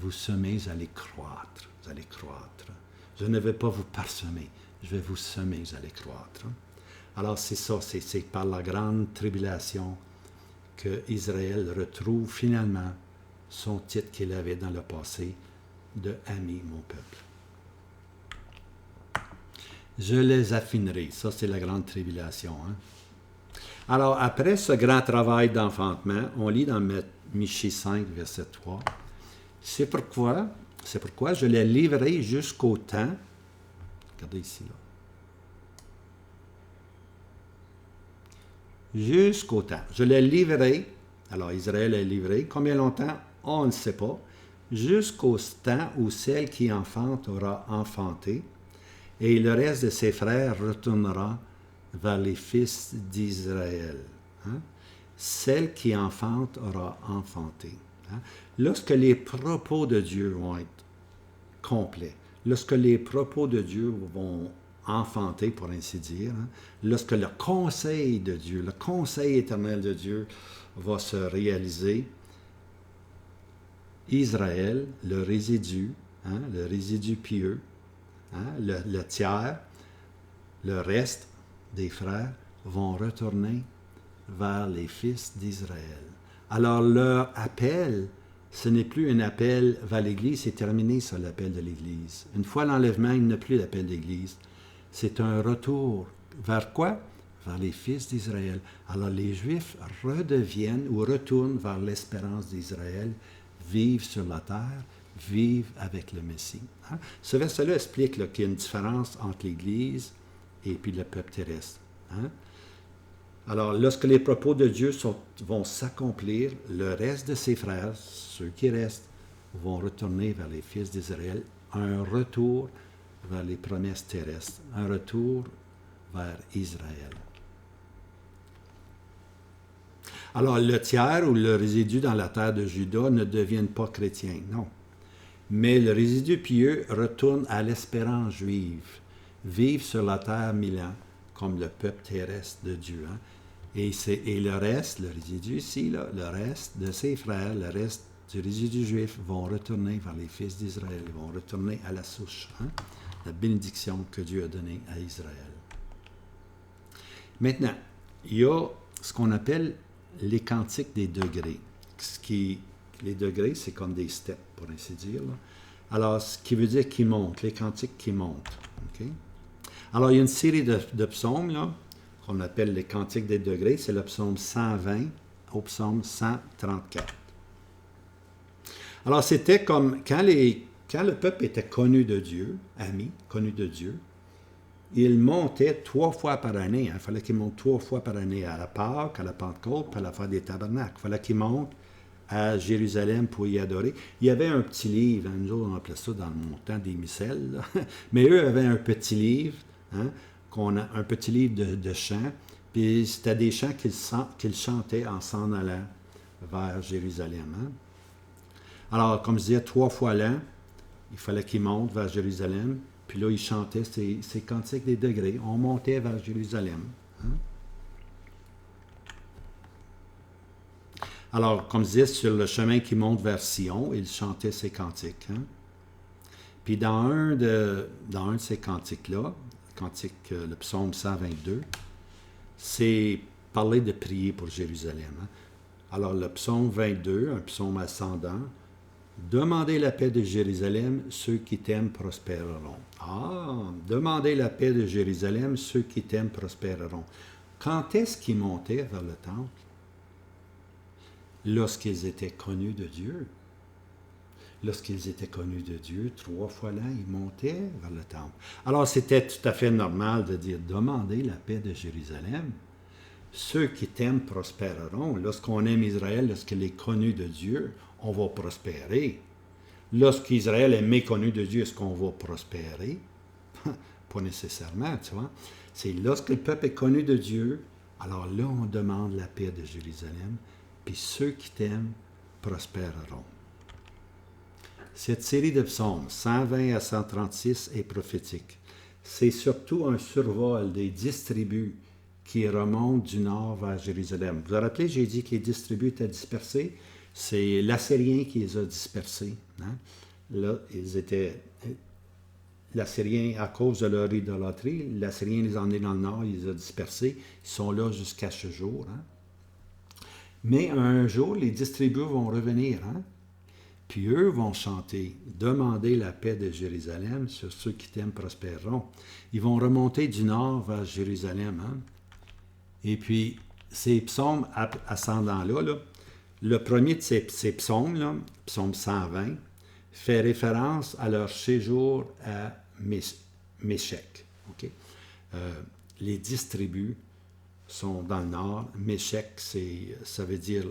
vous semer, vous allez croître, vous allez croître. Je ne vais pas vous parsemer, je vais vous semer, vous allez croître. Alors c'est ça, c'est par la grande tribulation que Israël retrouve finalement son titre qu'il avait dans le passé de « Ami, mon peuple ». Je les affinerai, ça c'est la grande tribulation. Hein? Alors, après ce grand travail d'enfantement, on lit dans Michée 5, verset 3, « C'est pourquoi je les livrerai jusqu'au temps. » Regardez ici, là. Jusqu'au temps. Je les livrerai. Alors, Israël est livré. Combien longtemps? On ne sait pas. Jusqu'au temps où celle qui enfante aura enfanté, et le reste de ses frères retournera vers les fils d'Israël. Hein? Celle qui enfante aura enfanté. Hein? Lorsque les propos de Dieu vont être complets, lorsque les propos de Dieu vont enfanter, pour ainsi dire, hein? Lorsque le conseil de Dieu, le conseil éternel de Dieu va se réaliser, Israël, le résidu pieux, hein? le tiers, le reste des frères vont retourner vers les fils d'Israël. Alors leur appel, ce n'est plus un appel vers l'Église, c'est terminé ça, l'appel de l'Église. Une fois l'enlèvement, il n'y a plus d'appel d'Église. C'est un retour vers quoi? Vers les fils d'Israël. Alors les Juifs redeviennent ou retournent vers l'espérance d'Israël, vivent sur la terre, vivent avec le Messie. Hein? Ce verset-là explique là, qu'il y a une différence entre l'Église et puis le peuple terrestre. Hein? Alors, lorsque les propos de Dieu vont s'accomplir, le reste de ses frères, ceux qui restent, vont retourner vers les fils d'Israël, un retour vers les promesses terrestres, un retour vers Israël. Alors, le tiers ou le résidu dans la terre de Juda ne deviennent pas chrétiens, non. Mais le résidu pieux retourne à l'espérance juive, vivent sur la terre 1000 ans, comme le peuple terrestre de Dieu. Hein? Et le reste, le résidu ici, là, le reste de ses frères, le reste du résidu juif vont retourner vers les fils d'Israël. Ils vont retourner à la souche. La bénédiction que Dieu a donnée à Israël. Maintenant, il y a ce qu'on appelle les cantiques des degrés. Les degrés, c'est comme des steps, pour ainsi dire. Là. Alors, ce qui veut dire qu'ils montent, les cantiques qui montent. Okay? Alors, il y a une série de psaumes là, qu'on appelle les cantiques des degrés. C'est le psaume 120 au psaume 134. Alors, c'était comme quand le peuple était connu de Dieu, connu de Dieu, il montait 3 fois par année. Il fallait qu'il monte 3 fois par année à la Pâque, à la Pentecôte, puis à la fête des Tabernacles. Il fallait qu'il monte à Jérusalem pour y adorer. Il y avait un petit livre, nous autres on appelait ça dans mon temps des missels, mais eux avaient un petit livre, un petit livre de chants, puis c'était des chants qu'ils chantaient en s'en allant vers Jérusalem. Alors, comme je disais, 3 fois l'an, il fallait qu'ils montent vers Jérusalem, puis là, ils chantaient ces cantiques des degrés. On montait vers Jérusalem. Alors, comme je disais, sur le chemin qui monte vers Sion, ils chantaient ces cantiques. Puis dans un de ces cantiques-là, le psaume 122, c'est parler de prier pour Jérusalem. Alors, le psaume 22, un psaume ascendant, demandez la paix de Jérusalem, ceux qui t'aiment prospéreront. Demandez la paix de Jérusalem, ceux qui t'aiment prospéreront. Quand est-ce qu'ils montaient vers le temple? Lorsqu'ils étaient connus de Dieu. Lorsqu'ils étaient connus de Dieu, 3 fois l'an, ils montaient vers le temple. Alors, c'était tout à fait normal de dire, demandez la paix de Jérusalem. Ceux qui t'aiment prospéreront. Lorsqu'on aime Israël, lorsqu'il est connu de Dieu, on va prospérer. Lorsqu'Israël est méconnu de Dieu, est-ce qu'on va prospérer? Pas nécessairement, tu vois. C'est lorsque le peuple est connu de Dieu, alors là, on demande la paix de Jérusalem, puis ceux qui t'aiment prospéreront. Cette série de psaumes, 120 à 136, est prophétique. C'est surtout un survol des 10 tribus qui remontent du nord vers Jérusalem. Vous vous rappelez, j'ai dit que les 10 tribus étaient dispersées. C'est l'Assyrien qui les a dispersés. Là, ils étaient... L'Assyrien, à cause de leur idolâtrie, l'Assyrien les a emmenés dans le nord, il les a dispersés. Ils sont là jusqu'à ce jour. Mais un jour, les 10 tribus vont revenir. Puis eux vont chanter « Demandez la paix de Jérusalem, sur ceux qui t'aiment prospéreront. » Ils vont remonter du nord vers Jérusalem. Et puis, ces psaumes ascendants-là, le premier de ces psaumes, psaume 120, fait référence à leur séjour à Méchec. Okay? Les 10 tribus sont dans le nord. Méchec, ça veut dire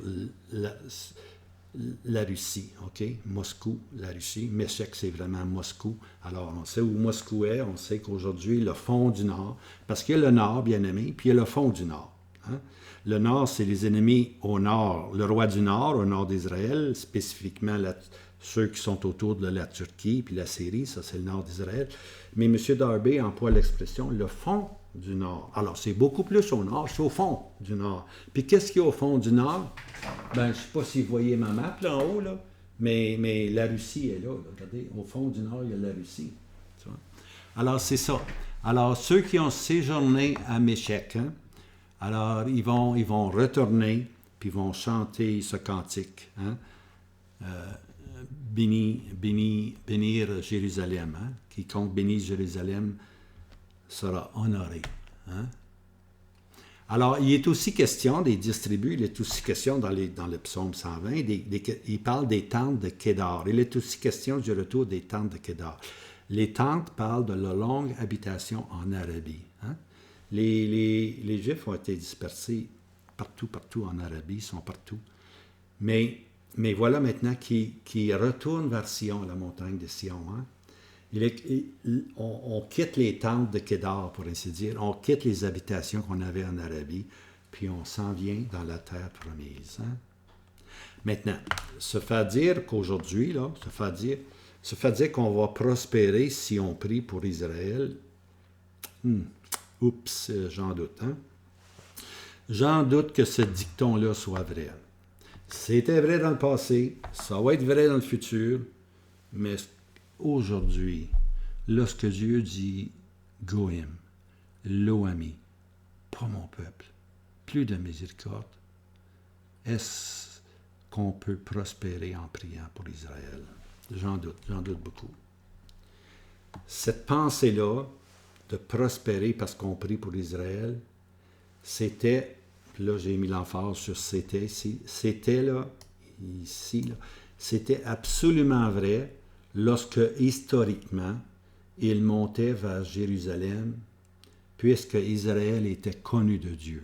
la Russie, OK? Moscou, la Russie. Méchec, c'est vraiment Moscou. Alors, on sait où Moscou est. On sait qu'aujourd'hui, le fond du nord, parce qu'il y a le nord, bien aimé, puis il y a le fond du nord. Le nord, c'est les ennemis au nord. Le roi du nord, au nord d'Israël, spécifiquement ceux qui sont autour de la Turquie, puis la Syrie, ça c'est le nord d'Israël. Mais M. Darby emploie l'expression « le fond du nord ». Alors, c'est beaucoup plus au nord, c'est au fond du nord. Puis qu'est-ce qu'il y a au fond du nord? Je ne sais pas si vous voyez ma map là en haut, là, mais la Russie est là. Regardez, au fond du nord, il y a la Russie. Tu vois? Alors, c'est ça. Alors, ceux qui ont séjourné à Méchec, alors ils vont retourner, puis ils vont chanter ce cantique. Bénir Jérusalem. Quiconque bénit Jérusalem sera honoré. Alors, il est aussi question des 10 tribus, il est aussi question dans le psaume 120, il parle des tentes de Kédar. Il est aussi question du retour des tentes de Kédar. Les tentes parlent de la longue habitation en Arabie. Les Juifs ont été dispersés partout en Arabie, ils sont partout. Mais voilà maintenant qu'ils retournent vers Sion, la montagne de Sion. On quitte les tentes de Kédar, pour ainsi dire. On quitte les habitations qu'on avait en Arabie, puis on s'en vient dans la terre promise. Maintenant, se faire dire qu'aujourd'hui, se faire dire qu'on va prospérer si on prie pour Israël, j'en doute. J'en doute que ce dicton-là soit vrai. C'était vrai dans le passé, ça va être vrai dans le futur, mais aujourd'hui, lorsque Dieu dit Goïm, Lo-Ami, pas mon peuple, plus de miséricorde, est-ce qu'on peut prospérer en priant pour Israël? J'en doute beaucoup. Cette pensée-là, de prospérer parce qu'on prie pour Israël, c'était, là j'ai mis l'emphase sur c'était ici, c'était là, ici, là, c'était absolument vrai lorsque historiquement il montait vers Jérusalem, puisque Israël était connu de Dieu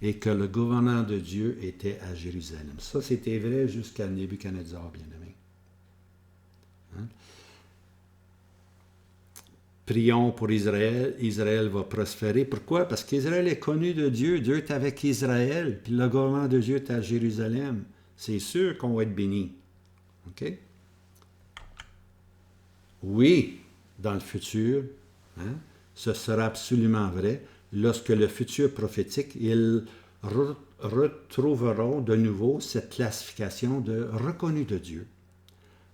et que le gouvernement de Dieu était à Jérusalem. Ça, c'était vrai jusqu'à Nebuchadnezzar, bien-aimé. Hein? Prions pour Israël. Israël va prospérer. Pourquoi? Parce qu'Israël est connu de Dieu. Dieu est avec Israël. Puis le gouvernement de Dieu est à Jérusalem. C'est sûr qu'on va être béni. OK? Oui, dans le futur, hein, ce sera absolument vrai. Lorsque le futur prophétique, ils retrouveront de nouveau cette classification de reconnu de Dieu,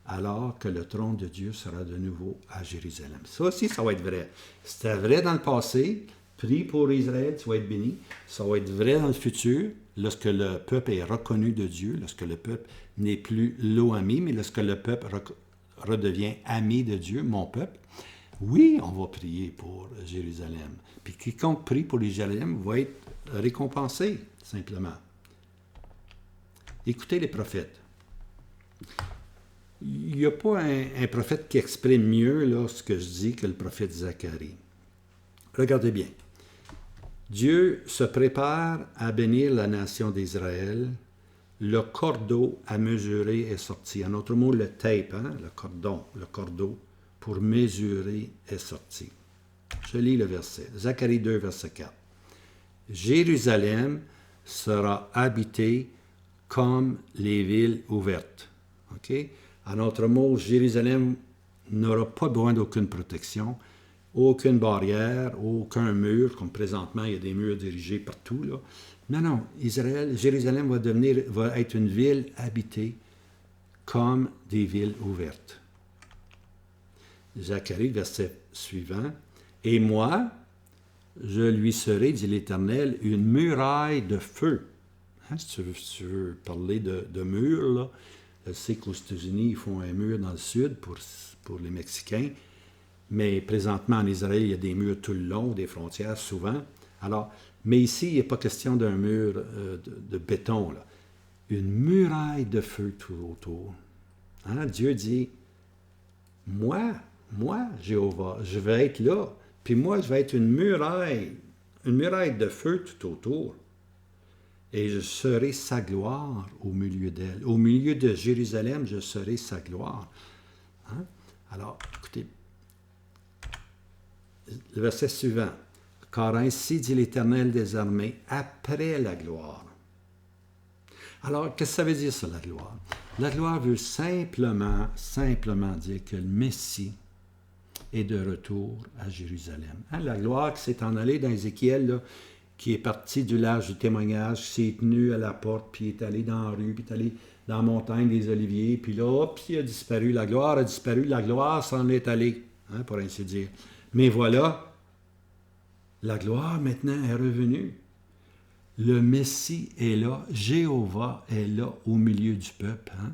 alors que le trône de Dieu sera de nouveau à Jérusalem. Ça aussi, ça va être vrai. C'était vrai dans le passé, prie pour Israël, tu vas être béni. Ça va être vrai dans le futur, lorsque le peuple est reconnu de Dieu, lorsque le peuple n'est plus Lo-Ami, mais lorsque le peuple redevient ami de Dieu, mon peuple. Oui, on va prier pour Jérusalem. Puis quiconque prie pour Jérusalem va être récompensé, simplement. Écoutez les prophètes. Il n'y a pas un prophète qui exprime mieux là, ce que je dis que le prophète Zacharie. Regardez bien. Dieu se prépare à bénir la nation d'Israël. Le cordeau à mesurer est sorti. En autre mot, le tape, hein, le cordeau pour mesurer est sorti. Je lis le verset. Zacharie 2, verset 4. Jérusalem sera habitée comme les villes ouvertes. OK? En autre mot, Jérusalem n'aura pas besoin d'aucune protection, aucune barrière, aucun mur, comme présentement, il y a des murs dirigés partout. Là. Non, Jérusalem va être une ville habitée comme des villes ouvertes. Zacharie, verset suivant. Et moi, je lui serai, dit l'Éternel, une muraille de feu. Hein, si tu veux parler de mur, là, je sais qu'aux États-Unis, ils font un mur dans le sud pour les Mexicains, mais présentement en Israël, il y a des murs tout le long, des frontières souvent. Alors, mais ici, il n'est pas question d'un mur de béton, là. Une muraille de feu tout autour. Hein? Dieu dit, moi, Jéhovah, je vais être là, puis moi, je vais être une muraille de feu tout autour. Et je serai sa gloire au milieu d'elle. Au milieu de Jérusalem, je serai sa gloire. Hein? Alors, écoutez, le verset suivant. Car ainsi dit l'Éternel des armées, après la gloire. Alors, qu'est-ce que ça veut dire, ça, la gloire? La gloire veut simplement dire que le Messie est de retour à Jérusalem. Hein? La gloire qui s'est en allée dans Ézéchiel, là, qui est parti du large du témoignage, qui s'est tenu à la porte, puis est allé dans la rue, puis est allé dans la montagne des Oliviers, puis là, hop, il a disparu. La gloire a disparu, la gloire s'en est allée, hein, pour ainsi dire. Mais voilà, la gloire maintenant est revenue. Le Messie est là, Jéhovah est là au milieu du peuple. Hein?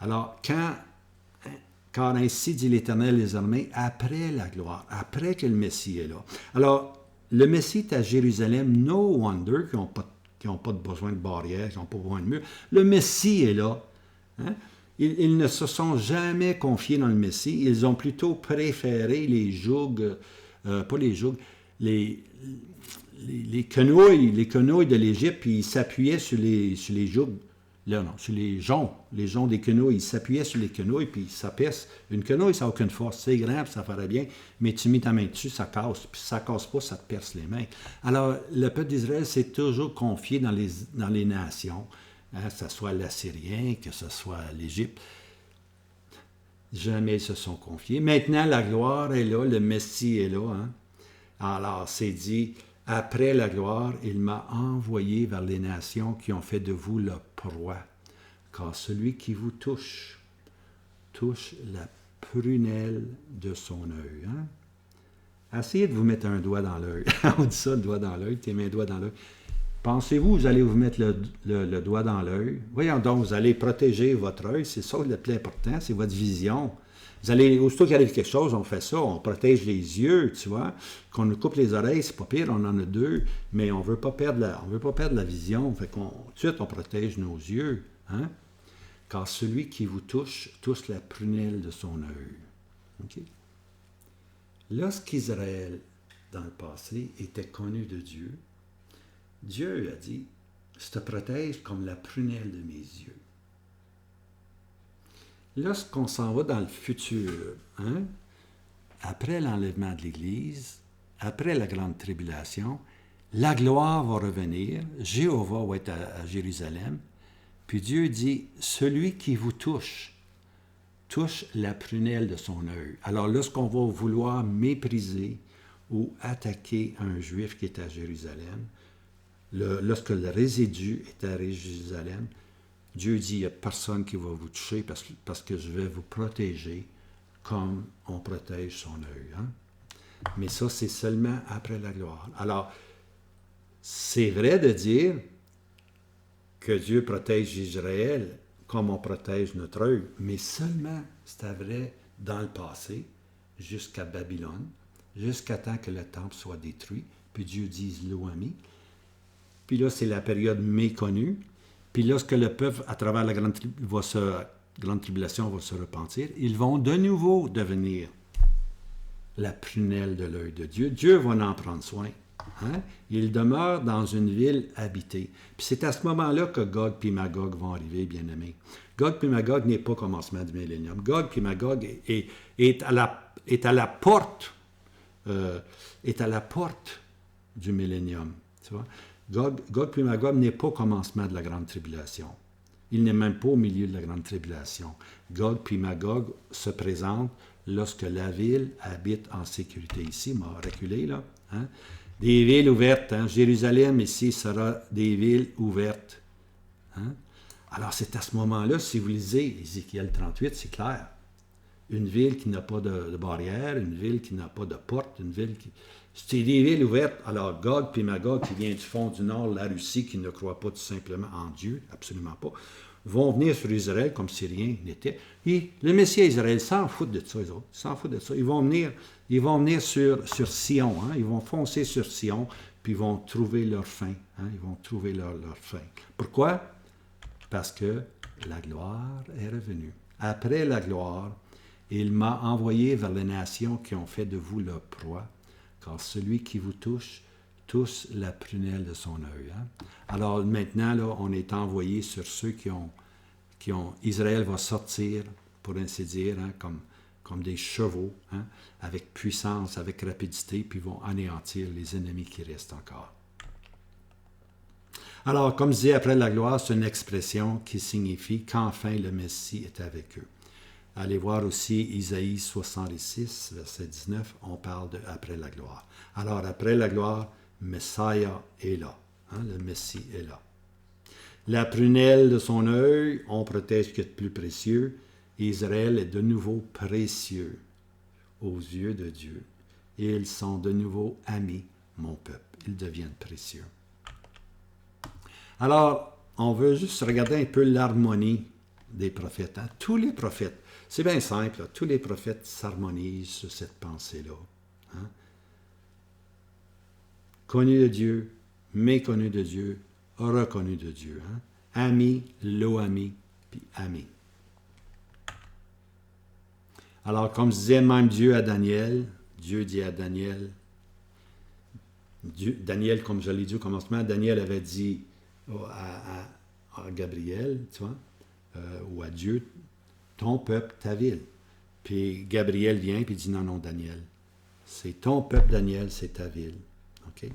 Alors, car ainsi dit l'Éternel des armées, après la gloire, après que le Messie est là. Alors, le Messie est à Jérusalem, no wonder qu'ils n'ont pas besoin de barrières, qu'ils n'ont pas besoin de murs. Le Messie est là. Hein? Ils ne se sont jamais confiés dans le Messie, ils ont plutôt préféré les jougs, pas les jougs, les quenouilles de l'Égypte, puis ils s'appuyaient sur les jougs, là, non, sur les joncs des quenouilles, ils s'appuyaient sur les quenouilles, puis ça perce. Une quenouille, ça n'a aucune force, c'est grand, puis ça ferait bien, mais tu mets ta main dessus, ça casse, puis si ça casse pas, ça te perce les mains. Alors, le peuple d'Israël s'est toujours confié dans les nations, hein, que ce soit l'Assyrien, que ce soit l'Égypte. Jamais ils se sont confiés. Maintenant, la gloire est là, le Messie est là. Hein? Alors, c'est dit, après la gloire, il m'a envoyé vers les nations qui ont fait de vous le proie, car celui qui vous touche la prunelle de son œil. Hein? Essayez de vous mettre un doigt dans l'œil. On dit ça, le doigt dans l'œil, tes mains, doigt dans l'œil. Pensez-vous, vous allez vous mettre le doigt dans l'œil? Voyons donc, vous allez protéger votre œil, c'est ça le plus important, c'est votre vision. Vous allez, aussitôt qu'il arrive quelque chose, on fait ça, on protège les yeux, tu vois. Qu'on nous coupe les oreilles, c'est pas pire, on en a deux, mais on veut pas perdre la vision, fait qu'on, tout de suite, on protège nos yeux, hein? Car celui qui vous touche la prunelle de son œil. Okay? Lorsqu'Israël, dans le passé, était connu de Dieu, Dieu a dit, je te protège comme la prunelle de mes yeux. Lorsqu'on s'en va dans le futur, hein, après l'enlèvement de l'Église, après la grande tribulation, la gloire va revenir, Jéhovah va être à Jérusalem, puis Dieu dit, celui qui vous touche la prunelle de son œil. Alors lorsqu'on va vouloir mépriser ou attaquer un Juif qui est à Jérusalem, lorsque le résidu est à Jérusalem, Dieu dit, il n'y a personne qui va vous toucher parce que je vais vous protéger comme on protège son œil. Hein? Mais ça, c'est seulement après la gloire. Alors, c'est vrai de dire que Dieu protège Israël comme on protège notre œil, mais seulement c'était vrai dans le passé, jusqu'à Babylone, jusqu'à temps que le temple soit détruit, puis Dieu dise Lo-Ami. Puis là, c'est la période méconnue. Puis lorsque le peuple, à travers la grande tribulation, va se repentir, ils vont de nouveau devenir la prunelle de l'œil de Dieu. Dieu va en prendre soin. Hein? Il demeure dans une ville habitée. Puis c'est à ce moment-là que Gog et Magog vont arriver, bien-aimés. Gog et Magog n'est pas au commencement du millénium. Gog et Magog est à la porte du millénium. Tu vois? Gog et Magog n'est pas au commencement de la grande tribulation. Il n'est même pas au milieu de la grande tribulation. Gog et Magog se présentent lorsque la ville habite en sécurité. Ici, m'a reculé, là. Hein? Des villes ouvertes. Hein? Jérusalem, ici, sera des villes ouvertes. Hein? Alors, c'est à ce moment-là, si vous lisez Ézéchiel 38, c'est clair. Une ville qui n'a pas de barrière, une ville qui n'a pas de porte, une ville qui... C'est des villes ouvertes. Alors, Gog et Magog, qui vient du fond du nord, la Russie, qui ne croit pas tout simplement en Dieu, absolument pas, vont venir sur Israël comme si rien n'était. Et le Messie Israël s'en fout de ça, les autres. S'en fout de ça. Ils vont venir sur Sion. Hein? Ils vont foncer sur Sion, puis ils vont trouver leur fin. Hein? Ils vont trouver leur fin. Pourquoi? Parce que la gloire est revenue. Après la gloire, il m'a envoyé vers les nations qui ont fait de vous leur proie, car celui qui vous touche la prunelle de son œil. Hein? Alors maintenant, là, on est envoyé sur ceux qui ont Israël va sortir, pour ainsi dire, hein, comme des chevaux, hein, avec puissance, avec rapidité, puis vont anéantir les ennemis qui restent encore. Alors, comme je disais, après la gloire, c'est une expression qui signifie qu'enfin le Messie est avec eux. Allez voir aussi Isaïe 66, verset 19, on parle de après la gloire. Alors, après la gloire, Messiah est là. Hein, le Messie est là. La prunelle de son œil, on protège ce qui est de plus précieux. Israël est de nouveau précieux aux yeux de Dieu. Et ils sont de nouveau amis, mon peuple. Ils deviennent précieux. Alors, on veut juste regarder un peu l'harmonie des prophètes. Hein? Tous les prophètes, c'est bien simple, là, tous les prophètes s'harmonisent sur cette pensée-là. Hein? Connu de Dieu, méconnu de Dieu, reconnu de Dieu. Hein? Ami, Lo-Ami, puis ami. Alors, comme disait même Dieu à Daniel, Dieu dit à Daniel, Daniel, comme je l'ai dit au commencement, Daniel avait dit à Gabriel, tu vois, ou à Dieu, ton peuple, ta ville. Puis Gabriel vient et dit, non, Daniel, c'est ton peuple, Daniel, c'est ta ville. OK?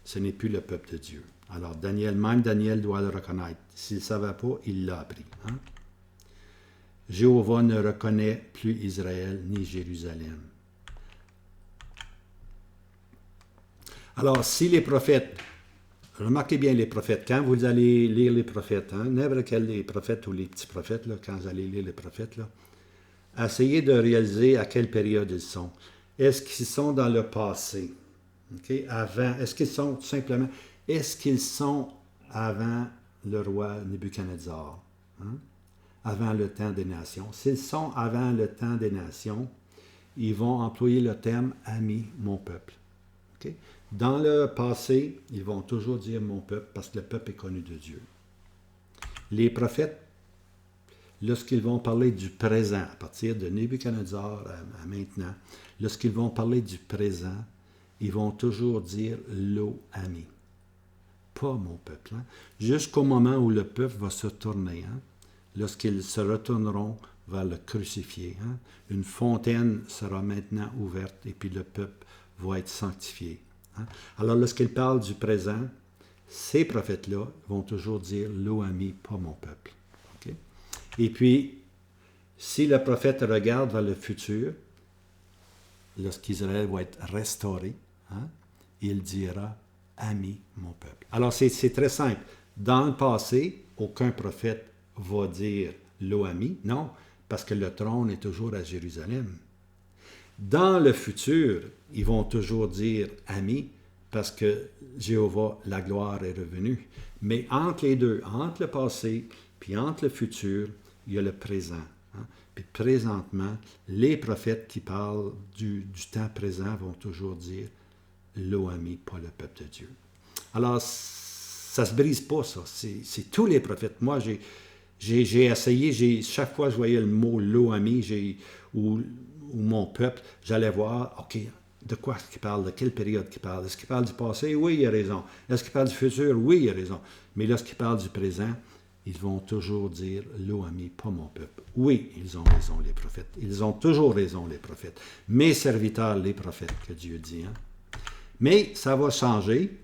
Ce n'est plus le peuple de Dieu. Alors, même Daniel doit le reconnaître. S'il ne savait pas, il l'a appris. Hein? Jéhovah ne reconnaît plus Israël ni Jérusalem. Alors, si les prophètes remarquez bien les prophètes. Quand vous allez lire les prophètes, n'importe quel les prophètes ou les petits prophètes, là, quand vous allez lire les prophètes, là, essayez de réaliser à quelle période ils sont. Est-ce qu'ils sont dans le passé? Okay? Avant, est-ce qu'ils sont tout simplement, est-ce qu'ils sont avant le roi Nebuchadnezzar? Avant le temps des nations. S'ils sont avant le temps des nations, ils vont employer le terme « ami, mon peuple ». Okay? Dans le passé, ils vont toujours dire « mon peuple » parce que le peuple est connu de Dieu. Les prophètes, lorsqu'ils vont parler du présent, à partir de Nebuchadnezzar à maintenant, lorsqu'ils vont parler du présent, ils vont toujours dire « l'eau ami », pas « mon peuple ». Jusqu'au moment où le peuple va se tourner, lorsqu'ils se retourneront vers le crucifié. Une fontaine sera maintenant ouverte et puis le peuple va être sanctifié. Alors, lorsqu'ils parlent du présent, ces prophètes-là vont toujours dire « l'eau ami, pas mon peuple ». Okay? Et puis, si le prophète regarde vers le futur, lorsqu'Israël va être restauré, il dira « ami, mon peuple ». Alors, c'est très simple. Dans le passé, aucun prophète va dire l'eau ami, non, parce que le trône est toujours à Jérusalem. Dans le futur, ils vont toujours dire ami, parce que Jéhovah, la gloire, est revenue. Mais entre les deux, entre le passé puis entre le futur, il y a le présent. Puis présentement, les prophètes qui parlent du temps présent vont toujours dire l'eau ami, pas le peuple de Dieu. Alors, ça ne se brise pas, ça. C'est tous les prophètes. Moi, j'ai essayé, chaque fois que je voyais le mot « l'eau ami » ou mon peuple, j'allais voir, OK, de quoi est-ce qu'il parle, de quelle période qu'il parle. Est-ce qu'il parle du passé? Oui, il a raison. Est-ce qu'il parle du futur? Oui, il a raison. Mais lorsqu'il parle du présent, ils vont toujours dire « l'eau ami, pas mon peuple ». Oui, ils ont raison, les prophètes. Ils ont toujours raison, les prophètes. Mes serviteurs, les prophètes, que Dieu dit. Mais ça va changer.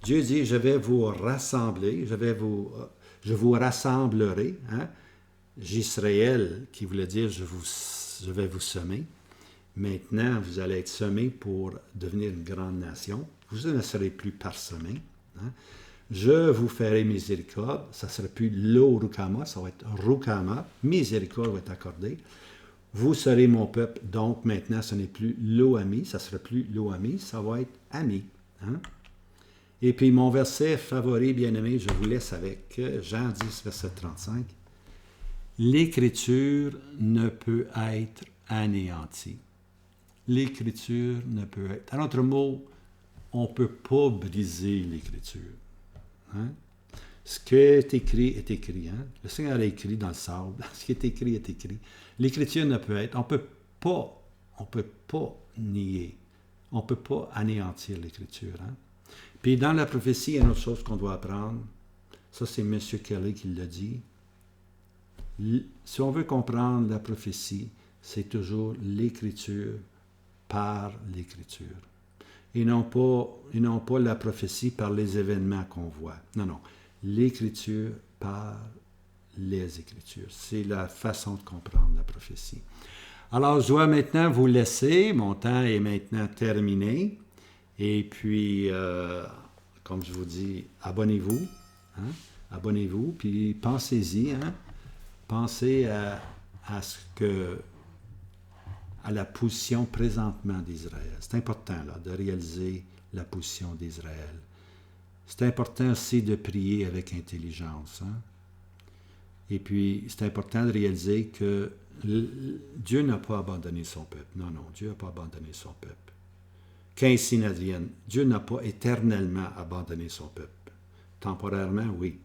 Dieu dit « je vais vous rassembler, je vous rassemblerai. » J'Israël, qui voulait dire je vais vous semer. Maintenant, vous allez être semés pour devenir une grande nation. Vous ne serez plus parsemés. Je vous ferai miséricorde. Ça ne sera plus lo rukama, ça va être rukama. Miséricorde va être accordée. Vous serez mon peuple. Donc maintenant, ce n'est plus lo ami, ça ne sera plus lo ami, ça va être ami. Et puis mon verset favori, bien-aimé, je vous laisse avec Jean 10, verset 35. L'Écriture ne peut être anéantie. L'Écriture ne peut être... En d'autres mots, on ne peut pas briser l'Écriture. Ce qui est écrit est écrit. Le Seigneur a écrit dans le sable. Ce qui est écrit est écrit. L'Écriture ne peut être... On ne peut pas nier. On ne peut pas anéantir l'Écriture. Puis dans la prophétie, il y a une autre chose qu'on doit apprendre. Ça, c'est M. Kelly qui l'a dit. Si on veut comprendre la prophétie, c'est toujours l'Écriture par l'Écriture. Et non pas la prophétie par les événements qu'on voit. Non. L'Écriture par les Écritures. C'est la façon de comprendre la prophétie. Alors, je dois maintenant vous laisser. Mon temps est maintenant terminé. Et puis, comme je vous dis, abonnez-vous. Abonnez-vous, puis pensez-y. Pensez à la position présentement d'Israël. C'est important de réaliser la position d'Israël. C'est important aussi de prier avec intelligence. Et puis, c'est important de réaliser que Dieu n'a pas abandonné son peuple. Non, Dieu n'a pas abandonné son peuple. Qu'ainsi n'advienne, Dieu n'a pas éternellement abandonné son peuple. Temporairement, oui,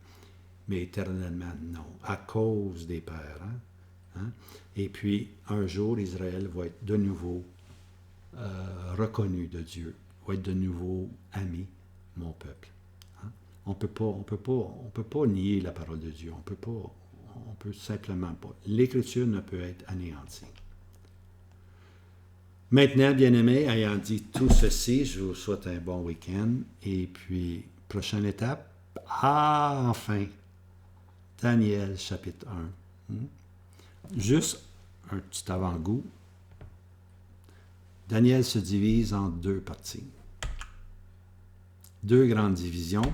mais éternellement, non, à cause des pères. Et puis, un jour, Israël va être de nouveau reconnu de Dieu, va être de nouveau ami, mon peuple. On peut pas nier la parole de Dieu. On peut simplement pas. L'Écriture ne peut être anéantie. Maintenant, bien-aimés, ayant dit tout ceci, je vous souhaite un bon week-end. Et puis, prochaine étape, enfin, Daniel chapitre 1. Juste un petit avant-goût. Daniel se divise en deux parties. deux grandes divisions.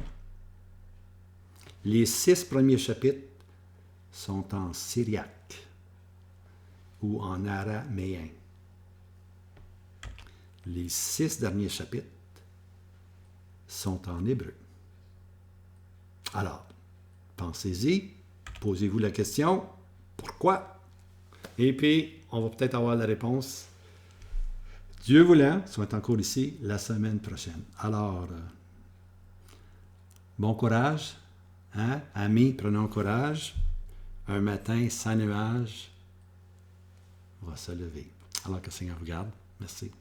Les 6 premiers chapitres sont en syriaque ou en araméen. Les 6 derniers chapitres sont en hébreu. Alors, pensez-y, posez-vous la question, pourquoi? Et puis, on va peut-être avoir la réponse, Dieu voulant, soit encore ici la semaine prochaine. Alors, bon courage, hein? Amis, prenons courage. Un matin sans nuage va se lever. Alors que le Seigneur vous garde. Merci.